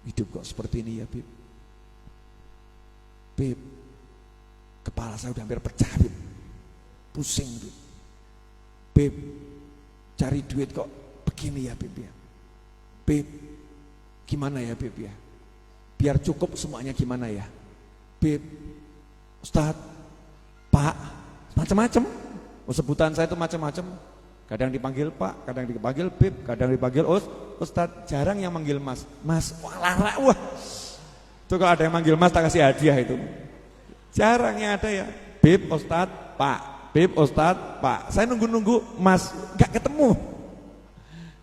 hidup kok seperti ini ya Beb. Beb, kepala saya udah hampir pecah Beb. Pusing Beb, cari duit kok begini ya Beb ya. Beb, gimana ya Beb ya? Biar cukup semuanya gimana ya? Beb, Ustadz, Pak, macam-macam. Sebutan saya itu macam-macam. Kadang dipanggil Pak, kadang dipanggil Beb, kadang dipanggil Ustadz. Jarang yang manggil Mas. Mas, wah. Itu kalau ada yang manggil Mas tak kasih hadiah itu. Jarang yang ada ya. Beb, Ustadz, Pak. Habib, Ustadz, Pak. Saya nunggu-nunggu, Mas, gak ketemu.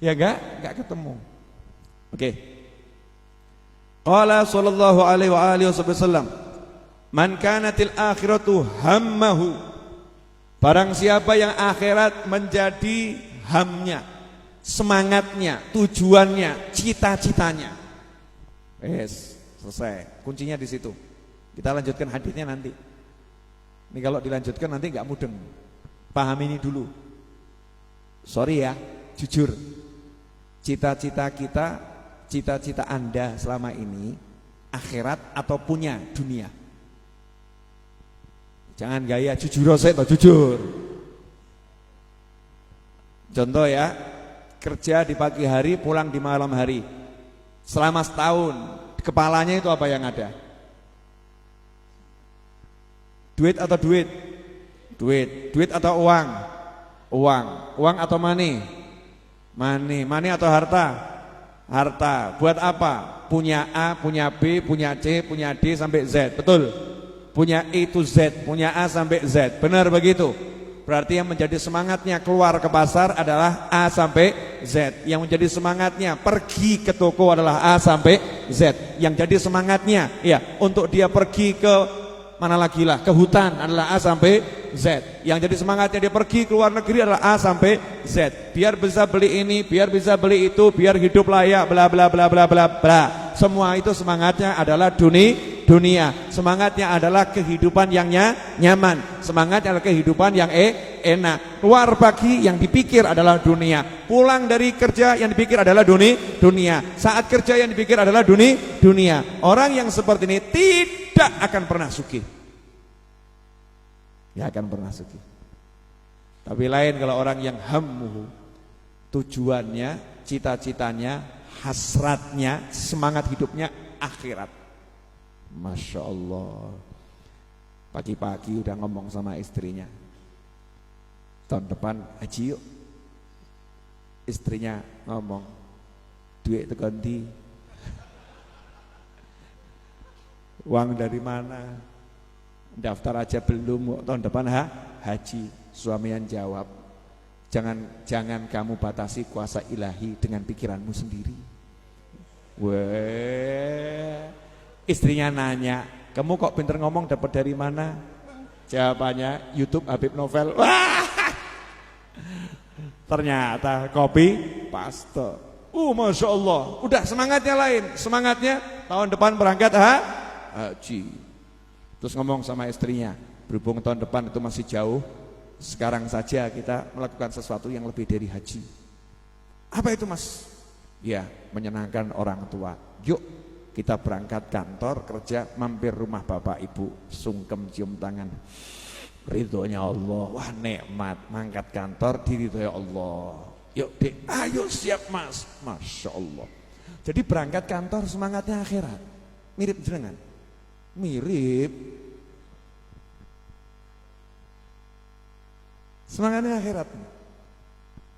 Ya gak ketemu. Oke. Qala sallallahu alaihi wasallam, man kanatil akhiratu hammahu. Barang siapa yang akhirat menjadi hamnya, semangatnya, tujuannya, cita-citanya. Yes, selesai. Kuncinya di situ. Kita lanjutkan hadisnya nanti. Ini kalau dilanjutkan nanti nggak mudeng. Paham ini dulu. Sorry ya, jujur. Cita-cita kita, cita-cita Anda selama ini akhirat atau punya dunia? Jangan gaya jujur atau jujur. Contoh ya, kerja di pagi hari, pulang di malam hari. Selama setahun, kepalanya itu apa yang ada? Duit atau duit? Duit atau uang? Uang atau money? Money atau harta? Harta. Buat apa? Punya A, punya B, punya C, punya D sampai Z. Betul? Punya E to Z, punya A sampai Z. Benar begitu? Berarti yang menjadi semangatnya keluar ke pasar adalah A sampai Z. Yang menjadi semangatnya pergi ke toko adalah A sampai Z. Yang jadi semangatnya ya untuk dia pergi ke mana lagi lah, ke hutan adalah A sampai Z. Yang jadi semangatnya dia pergi ke luar negeri adalah A sampai Z. Biar bisa beli ini, biar bisa beli itu, biar hidup layak, bla bla bla bla bla bla. Semua itu semangatnya adalah dunia. Semangatnya adalah kehidupan yang nyaman. Semangatnya adalah kehidupan yang enak. Keluar pagi yang dipikir adalah dunia. Pulang dari kerja yang dipikir adalah dunia. Saat kerja yang dipikir adalah dunia. Orang yang seperti ini tidak akan pernah sugih. Ya akan pernah sugih. Tapi lain kalau orang yang hammuhu, tujuannya, cita-citanya, hasratnya, semangat hidupnya akhirat. Masya Allah. Pagi-pagi udah ngomong sama istrinya, tahun depan haji yuk. Istrinya ngomong, duit itu ganti, uang dari mana? Daftar aja belum, tahun depan haji. Suami yang jawab, jangan kamu batasi kuasa ilahi dengan pikiranmu sendiri. Weh, istrinya nanya, kamu kok pinter ngomong, dapat dari mana? Jawabannya YouTube Habib Novel. Wah, ternyata copy paste. Masya Allah, udah semangatnya lain. Semangatnya tahun depan berangkat haji. Terus ngomong sama istrinya, berhubung tahun depan itu masih jauh, sekarang saja kita melakukan sesuatu yang lebih dari haji. Apa itu mas? Ya, menyenangkan orang tua. Yuk kita berangkat kantor, kerja, mampir rumah bapak ibu, sungkem cium tangan. Ridhonya Allah, wah nikmat, mangkat kantor diridhoi Allah. Yuk dek, ayo siap mas. Masya Allah. Jadi berangkat kantor semangatnya akhirat. Mirip jenengan? Mirip. Semangatnya akhirat.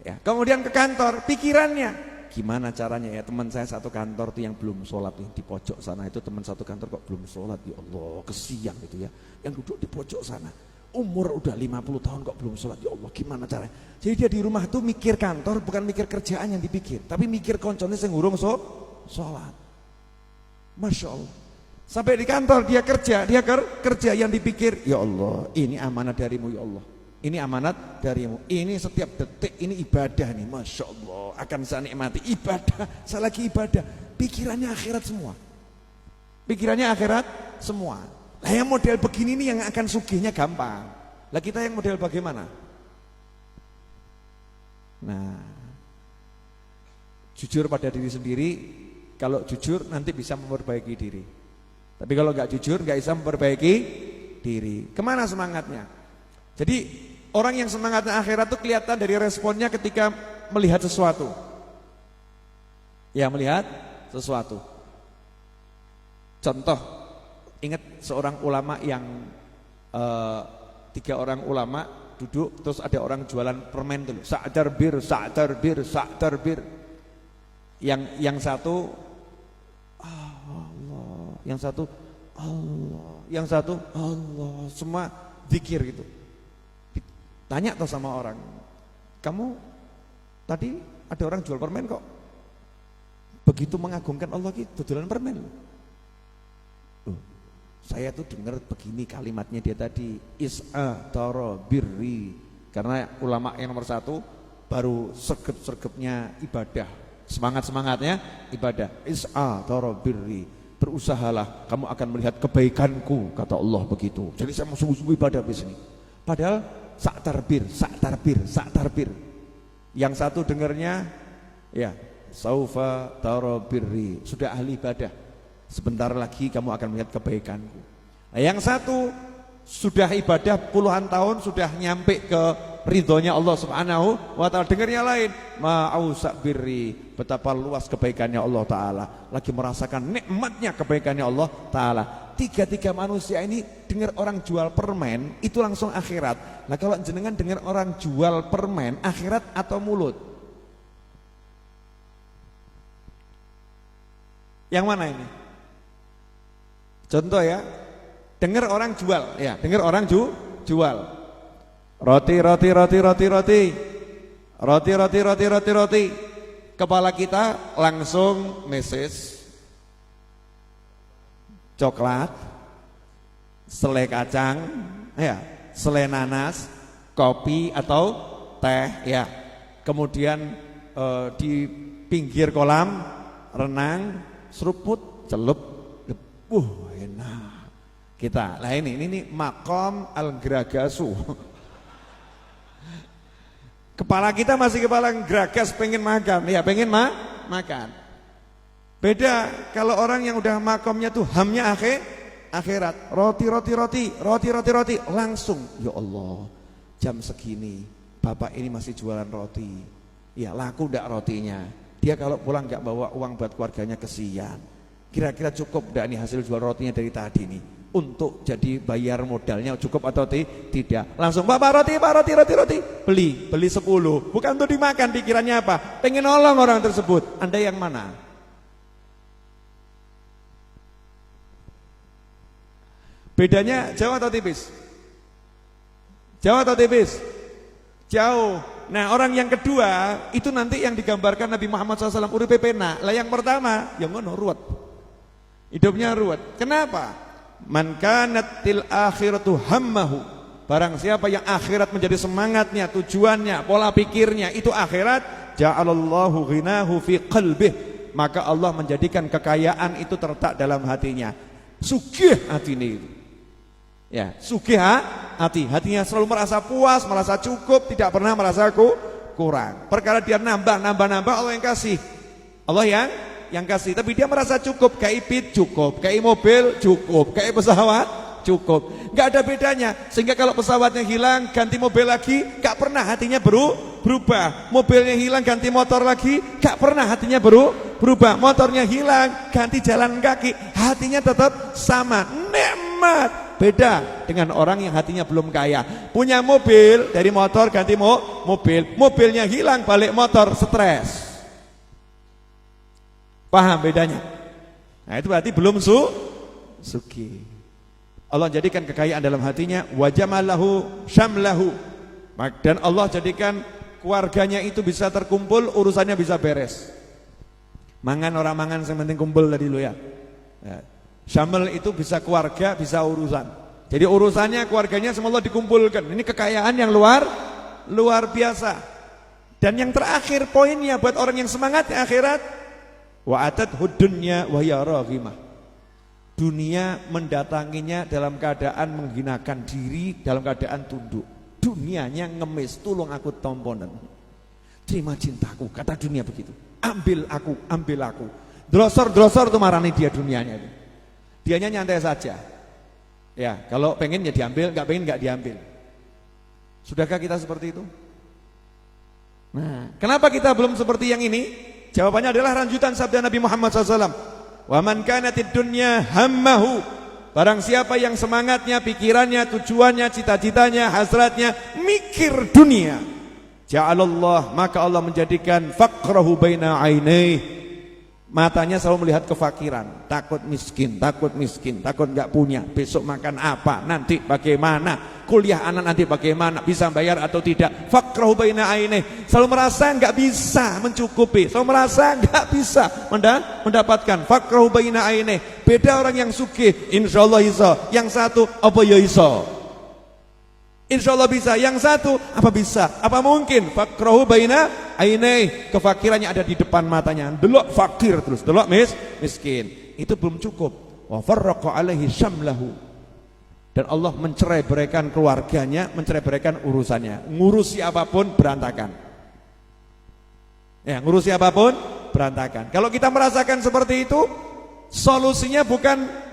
Ya, kemudian ke kantor, pikirannya gimana caranya ya, teman saya satu kantor tuh yang belum sholat nih, di pojok sana itu teman satu kantor kok belum sholat, ya Allah kesian gitu ya, yang duduk di pojok sana umur udah 50 tahun kok belum sholat, ya Allah gimana caranya. Jadi dia di rumah tuh mikir kantor, bukan mikir kerjaan yang dipikir, tapi mikir koncone sing urung sholat. Masya Allah. Sampai di kantor dia kerja yang dipikir, ya Allah ini amanat darimu ya Allah, ini amanat darimu, ini setiap detik ini ibadah nih, Masya Allah akan saya nikmati ibadah, saya lagi ibadah. Pikirannya akhirat semua. Pikirannya akhirat semua. Lah yang model begini nih yang akan sugihnya gampang. Lah kita yang model bagaimana? Nah, jujur pada diri sendiri. Kalau jujur nanti bisa memperbaiki diri. Tapi kalau nggak jujur nggak bisa memperbaiki diri. Kemana semangatnya? Jadi orang yang semangatnya akhirat itu kelihatan dari responnya ketika melihat sesuatu. Ya, melihat sesuatu. Contoh, ingat seorang ulama yang 3 orang ulama duduk, terus ada orang jualan permen dulu. Sa'dar bir. Yang satu Allah, yang satu Allah, yang satu Allah, semua zikir gitu. Tanya toh sama orang, kamu tadi ada orang jual permen kok begitu mengagungkan Allah gitu, dodolan permen. Saya tuh dengar begini kalimatnya dia tadi, is'a tara birri, karena ulama yang nomor satu baru sergep-sergepnya ibadah, semangat-semangatnya ibadah. Is'a tara birri, berusahalah kamu akan melihat kebaikanku, kata Allah begitu. Jadi saya mau sungguh-sungguh ibadah di sini. Padahal sak tarbir. Yang satu dengarnya ya saufa tara birri, sudah ahli ibadah, sebentar lagi kamu akan melihat kebaikanku. Nah, yang satu sudah ibadah puluhan tahun, sudah nyampe ke ridhonya Allah Subhanahu wa ta'ala, dengarnya lain, ma'ausak birri, betapa luas kebaikannya Allah Ta'ala, lagi merasakan nikmatnya kebaikannya Allah Ta'ala. Tiga manusia ini dengar orang jual permen itu langsung akhirat. Nah kalau jenengan dengar orang jual permen, akhirat atau mulut? Yang mana ini? Contoh ya, dengar orang jual, ya, dengar orang jual. Roti. Kepala kita langsung meses coklat, selai kacang, ya, selai nanas, kopi atau teh, ya. Kemudian di pinggir kolam renang, seruput, celup, enak. Kita, lah ini makom al-geragasu. Kepala kita masih kepala geragas, pengen makan, ya pengen makan. Beda kalau orang yang udah makomnya tuh hamnya akhirat. Roti, langsung. Ya Allah, jam segini bapak ini masih jualan roti. Ya laku ndak rotinya? Dia kalau pulang nggak bawa uang buat keluarganya, kesian. Kira-kira cukup ndak nih hasil jual rotinya dari tadi nih? Untuk jadi bayar modalnya cukup atau tidak? Langsung bapak roti, beli 10. Bukan untuk dimakan, pikirannya apa? Pengen nolong orang tersebut. Anda yang mana? Bedanya jauh atau tipis? Jauh atau tipis? Jauh. Nah orang yang kedua itu nanti yang digambarkan Nabi Muhammad SAW uripe pena. Lah yang pertama yang ngono ruwet. Hidupnya ruwet. Kenapa? Man kanatil akhiratu hammahu. Barang siapa yang akhirat menjadi semangatnya, tujuannya, pola pikirnya itu akhirat, ja'alallahu ghinahu fi qalbih, maka Allah menjadikan kekayaan itu terletak dalam hatinya. Sugih hatine itu. Ya, sugih hatinya selalu merasa puas, merasa cukup, tidak pernah merasa kurang. Perkara dia nambah Allah yang kasih. Allah yang kasih, tapi dia merasa cukup, kayak ipit cukup, kayak mobil cukup, kayak pesawat cukup. Enggak ada bedanya. Sehingga kalau pesawatnya hilang ganti mobil lagi, enggak pernah hatinya berubah. Mobilnya hilang ganti motor lagi, enggak pernah hatinya berubah. Motornya hilang ganti jalan kaki, hatinya tetap sama. Nikmat. Beda dengan orang yang hatinya belum kaya. Punya mobil, dari motor ganti mobil. Mobilnya hilang, balik motor, stres. Paham bedanya? Nah itu berarti belum suki. Allah jadikan kekayaan dalam hatinya, wa jamalahu syamlahu. Dan Allah jadikan keluarganya itu bisa terkumpul, urusannya bisa beres. Mangan orang mangan, yang penting kumpul tadi lo ya. Syamel itu bisa keluarga, bisa urusan. Jadi urusannya keluarganya semua Allah dikumpulkan. Ini kekayaan yang luar biasa. Dan yang terakhir poinnya buat orang yang semangat akhirat, wa atathud dunya wa hiya raghimah. Dunia mendatanginya dalam keadaan menghinakan diri, dalam keadaan tunduk. Dunianya ngemis, tolong aku tomponen. Terima cintaku, kata dunia begitu. Ambil aku. Drosor tuh marani dia dunianya itu. Dianya nyantai saja. Ya, kalau pengen ya diambil, enggak pengen enggak diambil. Sudahkah kita seperti itu? Nah, kenapa kita belum seperti yang ini? Jawabannya adalah lanjutan sabda Nabi Muhammad SAW. Wa man kanatid dunya hammahu. Barang siapa yang semangatnya, pikirannya, tujuannya, cita-citanya, hasratnya mikir dunia, ja'alallah, maka Allah menjadikan faqrahu baina ainaihi, Matanya selalu melihat kefakiran, takut miskin, takut nggak punya, besok makan apa, nanti bagaimana, kuliah anak nanti bagaimana, bisa bayar atau tidak. Fakrahu baina aine, selalu merasa nggak bisa mencukupi, selalu merasa nggak bisa mendapatkan. Fakrahu baina aine. Beda orang yang sugih, insyaallah iso, yang satu apa ya iso. Insyaallah bisa, yang satu apa bisa, apa mungkin. Fakrahu baina aine, kefakirannya ada di depan matanya, delok fakir terus, delok miskin. Itu belum cukup. Wa farraqa alaihi syamlahu, dan Allah mencerai-beraikan keluarganya, mencerai-beraikan urusannya. Ngurusi apapun berantakan. Ya, ngurusi apapun berantakan. Kalau kita merasakan seperti itu, solusinya bukan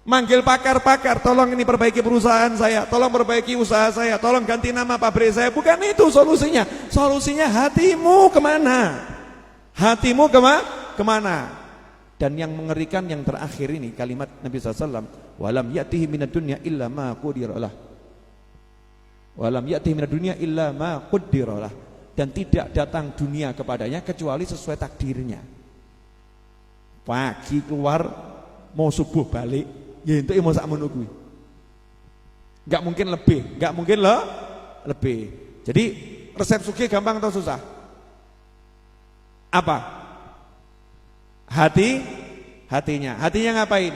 manggil pakar-pakar, tolong ini perbaiki perusahaan saya, tolong perbaiki usaha saya, tolong ganti nama pabrik saya. Bukan itu solusinya. Solusinya hatimu kemana? Hatimu kemana? Dan yang mengerikan yang terakhir ini, kalimat Nabi SAW, walam ya'tihi minad dunya illa ma qudiralah. Walam ya'tihi minad dunya illa ma qudiralah. Dan tidak datang dunia kepadanya kecuali sesuai takdirnya. Pagi keluar, mau subuh balik, ya itu mau sak menunggu. Enggak mungkin lebih, enggak mungkin lebih. Jadi resep sugih gampang atau susah? Apa? Hatinya ngapain?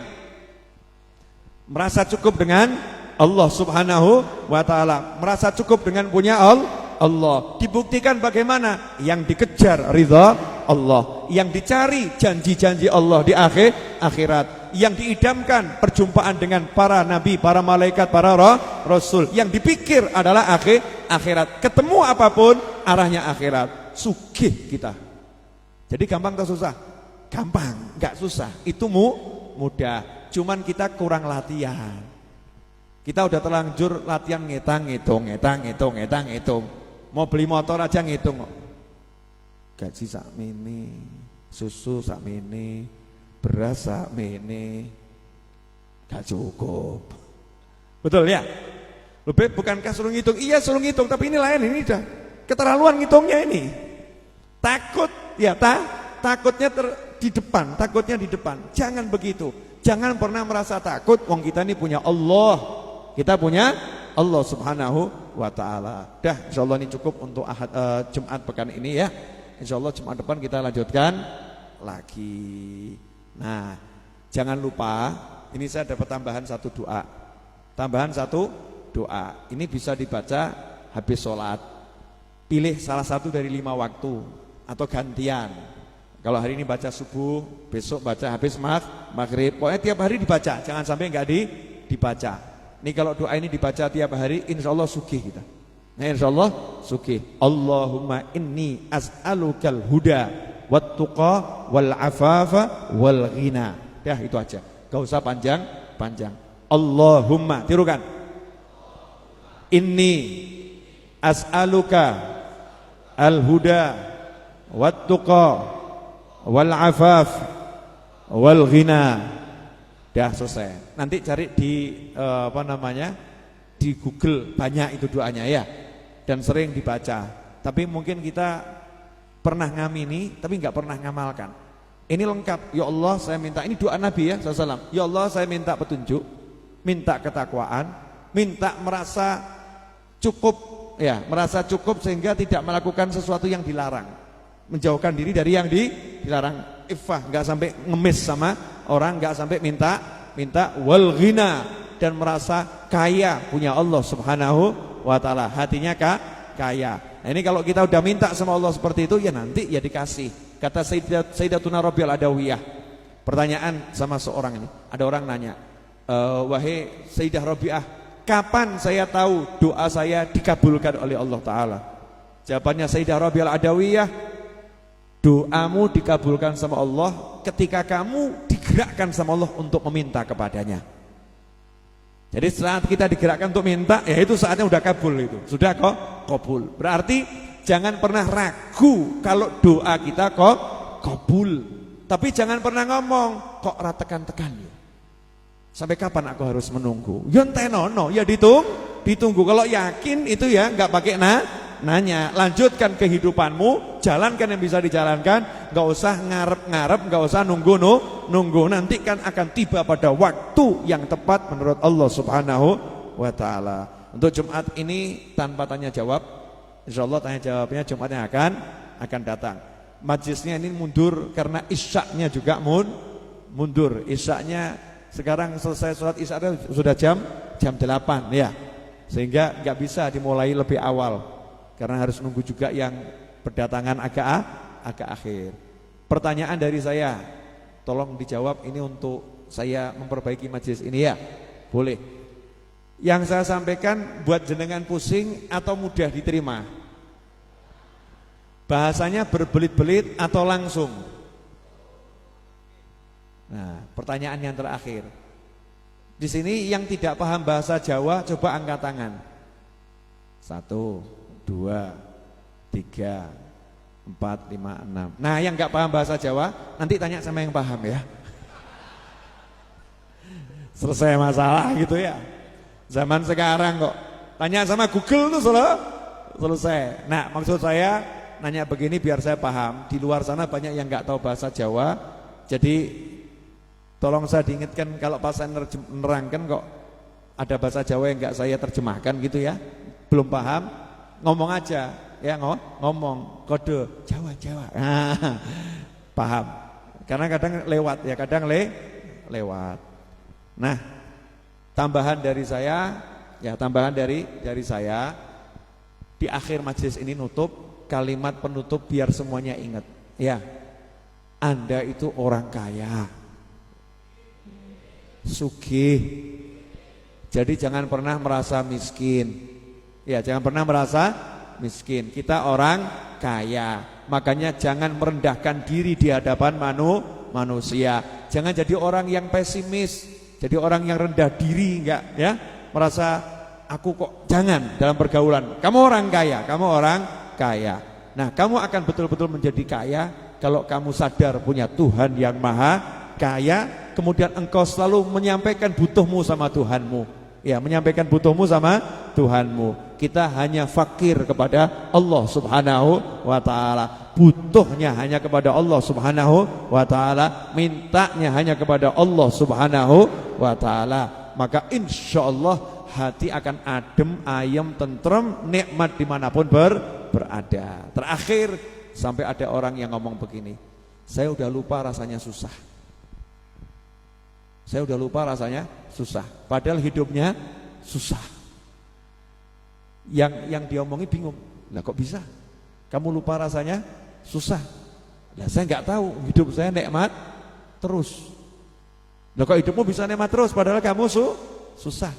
Merasa cukup dengan Allah Subhanahu wa taala, merasa cukup dengan punya Allah. Dibuktikan bagaimana? Yang dikejar ridha Allah, yang dicari janji-janji Allah di akhirat, yang diidamkan perjumpaan dengan para nabi, para malaikat, para rasul, yang dipikir adalah akhirat. Ketemu apapun arahnya akhirat. Sugih kita. Jadi gampang atau susah? Gampang, enggak susah. Itu mudah. Cuman kita kurang latihan. Kita udah terlanjur latihan ngitung. Mau beli motor aja ngitung kok. Gaji sakmene, susu sakmene, beras sakmene, gak cukup. Betul ya? Lebih bukankah suruh ngitung? Iya suruh ngitung, tapi ini lain, ini udah keterlaluan ngitungnya ini. Takut ya, takutnya takutnya di depan. Jangan begitu. Jangan pernah merasa takut. Wong kita ini punya Allah. Kita punya Allah Subhanahu wa taala. Dah, insyaallah ini cukup untuk Jumat pekan ini ya. Insyaallah Jumat depan kita lanjutkan lagi. Nah, jangan lupa ini saya dapat tambahan satu doa. Tambahan satu doa. Ini bisa dibaca habis sholat. Pilih salah satu dari 5 waktu atau gantian. Kalau hari ini baca subuh, besok baca habis maghrib. Pokoknya tiap hari dibaca, jangan sampai enggak dibaca. Ini kalau doa ini dibaca tiap hari, insyaallah sugih kita. Nah, insyaallah sugih. Allahumma inni as'alukal huda wat tuqa wal afafa wal ghina. Ya, itu aja. Gak usah panjang-panjang. Allahumma, tirukan. Inni as'aluka al huda wat tuqa wal afaf wal ghina. Dah selesai. Nanti cari di di Google, banyak itu doanya ya. Dan sering dibaca. Tapi mungkin kita pernah ngamini tapi enggak pernah ngamalkan. Ini lengkap. Ya Allah, saya minta, ini doa Nabi ya sallallahu. Ya Allah, saya minta petunjuk, minta ketakwaan, minta merasa cukup ya, merasa cukup sehingga tidak melakukan sesuatu yang dilarang. Menjauhkan diri dari yang dilarang. Iffah, enggak sampai ngemis sama orang, enggak sampai minta wal ghina, dan merasa kaya punya Allah Subhanahu wa taala. Hatinya kaya. Nah, ini kalau kita udah minta sama Allah seperti itu, ya nanti ya dikasih. Kata Sayyidatuna Rabi'ah Adawiyah, pertanyaan sama seorang ini. Ada orang nanya, wahai Sayyidah Rabi'ah, kapan saya tahu doa saya dikabulkan oleh Allah taala? Jawabannya Sayyidah Rabi'ah Adawiyah, doamu dikabulkan sama Allah ketika kamu digerakkan sama Allah untuk meminta kepadanya. Jadi saat kita digerakkan untuk minta, ya itu saatnya udah kabul itu. Sudah kok kabul. Berarti jangan pernah ragu kalau doa kita kok kabul. Tapi jangan pernah ngomong kok ratekan-tekan ya. Sampai kapan aku harus menunggu? Ya entenono, ya ditunggu. Kalau yakin itu ya enggak pakai nanya, lanjutkan kehidupanmu, jalankan yang bisa dijalankan, nggak usah ngarep-ngarep, nggak usah nunggu, nanti kan akan tiba pada waktu yang tepat menurut Allah Subhanahu wa taala. Untuk Jumat ini tanpa tanya jawab, insyaallah tanya jawabnya Jumat yang akan datang. Majlisnya ini mundur karena isyaknya juga mundur. Isyaknya sekarang selesai sholat isya sudah jam 8 ya. Sehingga nggak bisa dimulai lebih awal karena harus nunggu juga yang berdatangan agak akhir. Pertanyaan dari saya, tolong dijawab, ini untuk saya memperbaiki majelis ini ya. Boleh. Yang saya sampaikan buat jenengan pusing atau mudah diterima? Bahasanya berbelit-belit atau langsung? Nah, pertanyaan yang terakhir. Di sini yang tidak paham bahasa Jawa coba angkat tangan. 1, 2, 3, 4, 5, 6. Nah, yang nggak paham bahasa Jawa nanti tanya sama yang paham ya. Selesai masalah gitu ya. Zaman sekarang kok tanya sama Google tuh selesai. Nah, maksud saya nanya begini biar saya paham. Di luar sana banyak yang nggak tahu bahasa Jawa. Jadi tolong saya diingatkan kalau pas saya nerangkan kok ada bahasa Jawa yang enggak saya terjemahkan gitu ya. Belum paham, ngomong aja ya, ngomong kode Jawa. Nah, paham. Karena kadang lewat ya, kadang lewat. Nah, tambahan dari saya di akhir majelis ini nutup kalimat penutup biar semuanya ingat. Ya. Anda itu orang kaya. Sugih. Jadi jangan pernah merasa miskin. Ya, jangan pernah merasa miskin. Kita orang kaya. Makanya jangan merendahkan diri di hadapan manusia. Jangan jadi orang yang pesimis, jadi orang yang rendah diri, enggak ya. Merasa aku kok, jangan dalam pergaulan. Kamu orang kaya. Nah, kamu akan betul-betul menjadi kaya kalau kamu sadar punya Tuhan yang Maha Kaya, kemudian engkau selalu menyampaikan butuhmu sama Tuhanmu. Ya, menyampaikan butuhmu sama Tuhanmu. Kita hanya fakir kepada Allah Subhanahu wa taala. Butuhnya hanya kepada Allah Subhanahu wa taala, mintanya hanya kepada Allah Subhanahu wa taala. Maka insyaallah hati akan adem, ayem, tentrem, nikmat dimanapun berada. Terakhir, sampai ada orang yang ngomong begini, saya udah lupa rasanya susah. Saya udah lupa rasanya susah. Padahal hidupnya susah. Yang diomongi bingung. Lah kok bisa? Kamu lupa rasanya susah? Lah saya nggak tahu. Hidup saya nikmat terus. Lah kok hidupmu bisa nikmat terus? Padahal kamu susah.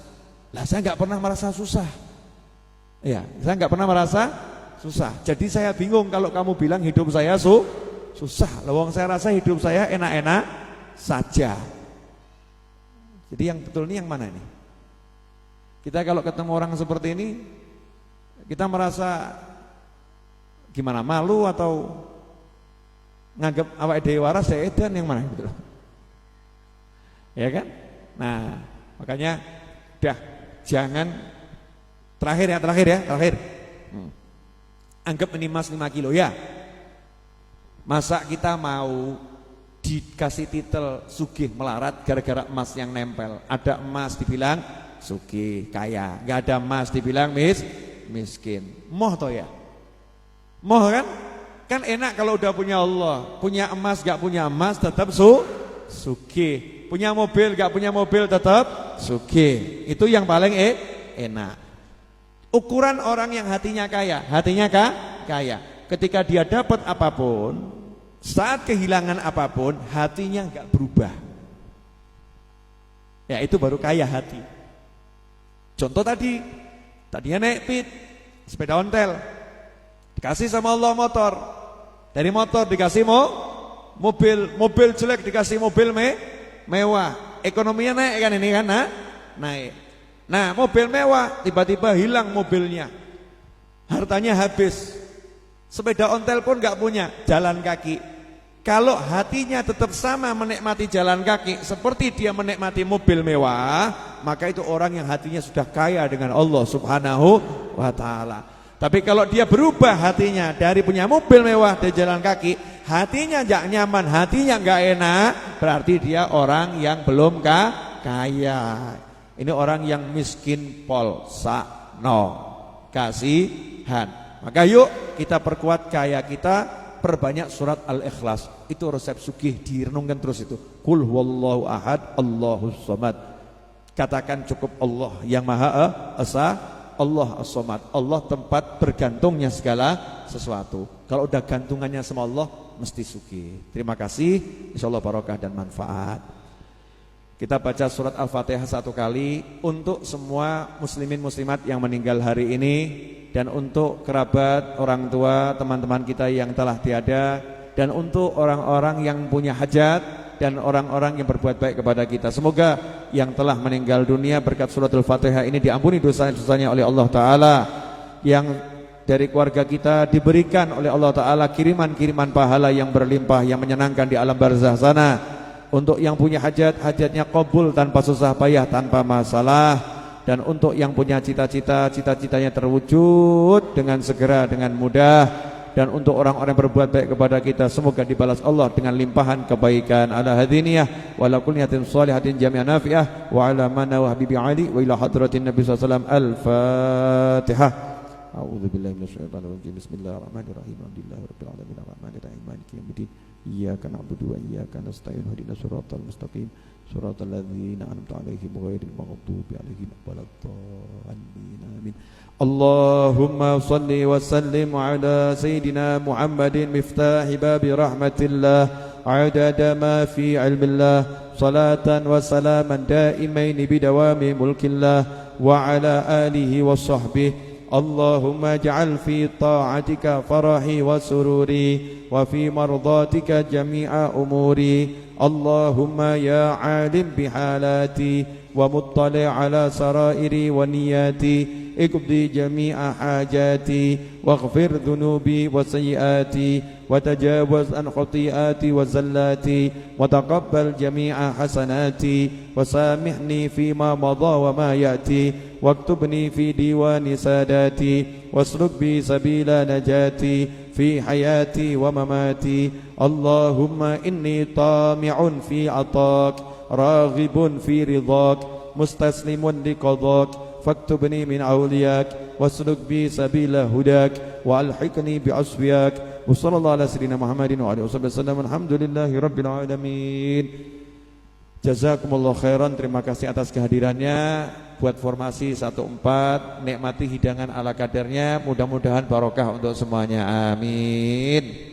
Lah saya nggak pernah merasa susah. Ya, saya nggak pernah merasa susah. Jadi saya bingung kalau kamu bilang hidup saya susah. Lawang saya rasa hidup saya enak-enak saja. Jadi yang betul ini yang mana nih? Kita kalau ketemu orang seperti ini, kita merasa gimana, malu atau nganggap awak dhewe waras ya edan, yang mana gitu. Ya kan? Nah, makanya dah jangan terakhir. Anggap ini emas 5 kilo ya. Masa kita mau dikasih titel sugih melarat gara-gara emas yang nempel? Ada emas dibilang sugih, kaya. Gak ada emas dibilang miskin. Moh toh ya? Moh kan? Kan enak kalau udah punya Allah. Punya emas gak punya emas tetap sugih. Punya mobil gak punya mobil tetap sugih. Itu yang paling enak. Ukuran orang yang hatinya kaya kaya. Ketika dia dapat apapun, saat kehilangan apapun, hatinya enggak berubah. Ya, itu baru kaya hati. Contoh tadinya naik pit, sepeda ontel, dikasih sama Allah motor. Dari motor dikasih mobil jelek dikasih mobil mewah. Ekonominya naik kan ini kan, naik. Nah, mobil mewah tiba-tiba hilang mobilnya. Hartanya habis. Sepeda ontel pun enggak punya, jalan kaki. Kalau hatinya tetap sama menikmati jalan kaki seperti dia menikmati mobil mewah, maka itu orang yang hatinya sudah kaya dengan Allah Subhanahu wa taala. Tapi kalau dia berubah hatinya dari punya mobil mewah dari jalan kaki, hatinya nggak nyaman, hatinya nggak enak, berarti dia orang yang belum kaya. Ini orang yang miskin polsa, no, kasihan. Maka yuk kita perkuat kaya kita, perbanyak surat Al-Ikhlas. Itu resep sugih, direnungkan terus itu. Qul huwallahu ahad, Allahus samad. Katakan cukup Allah yang Maha Esa, Allah as-samad. Allah tempat bergantungnya segala sesuatu. Kalau udah gantungannya sama Allah, mesti sugih. Terima kasih, insyaallah barokah dan manfaat. Kita baca surat Al-Fatihah 1 kali untuk semua muslimin muslimat yang meninggal hari ini, dan untuk kerabat, orang tua, teman-teman kita yang telah tiada, dan untuk orang-orang yang punya hajat dan orang-orang yang berbuat baik kepada kita. Semoga yang telah meninggal dunia berkat surat Al-Fatihah ini diampuni dosa-dosanya oleh Allah Ta'ala. Yang dari keluarga kita diberikan oleh Allah Ta'ala kiriman-kiriman pahala yang berlimpah, yang menyenangkan di alam barzah sana. Untuk yang punya hajat, hajatnya qabul tanpa susah payah, tanpa masalah. Dan untuk yang punya cita-cita, cita-citanya terwujud dengan segera, dengan mudah. Dan untuk orang-orang yang berbuat baik kepada kita, semoga dibalas Allah dengan limpahan kebaikan. Ala hadiniyah wa ala kulli niyatin shalihatin jami'an nafi'ah wa ala mana wa habibi ali wa ila hadratin nabi sallallahu alaihi wasallam. Al-Fatihah. A'udzu billahi minasyaitonir rajim. Bismillahirrahmanirrahim. Alhamdulillahi rabbil alamin arrahmanir rahim maliki yaumiddin. Iyyaka na'budu wa iyyaka nasta'in. Ihdinas siratal mustaqim. Siratal ladzina an'amta 'alaihim ghairil maghdubi 'alaihim waladdallin. Amin. Allahumma salli wa sallim ala Sayyidina Muhammadin miftahi babi rahmatillah adada ma fi ilmillah salatan wa salaman daimain bidawami mulkillah wa ala alihi wa sahbihi. Allahumma ja'al fi ta'atika farahi wa sururi wa fi mardatika jami'a umuri. Allahumma ya alim bihalati wa muttali' ala sarairi wa niyati. اقضي جميع حاجاتي واغفر ذنوبي وسيئاتي وتجاوز عن خطيئاتي وزلاتي وتقبل جميع حسناتي وسامحني فيما مضى وما يأتي واكتبني في ديوان ساداتي واسلك بي سبيل نجاتي في حياتي ومماتي. اللهم إني طامع في عطاك راغب في رضاك مستسلم لقضاك فاكتبني من أولياك واسلك بي سبيل هداك وألحقني بعصفياك. وصلى الله على سيدنا محمد وعلى آله وسلم. Alhamdulillahi rabbil alamin. Jazakumullah khairan. Terima kasih atas kehadirannya. Buat formasi 14, nikmati hidangan ala kadarnya. Mudah-mudahan barokah untuk semuanya. Amin.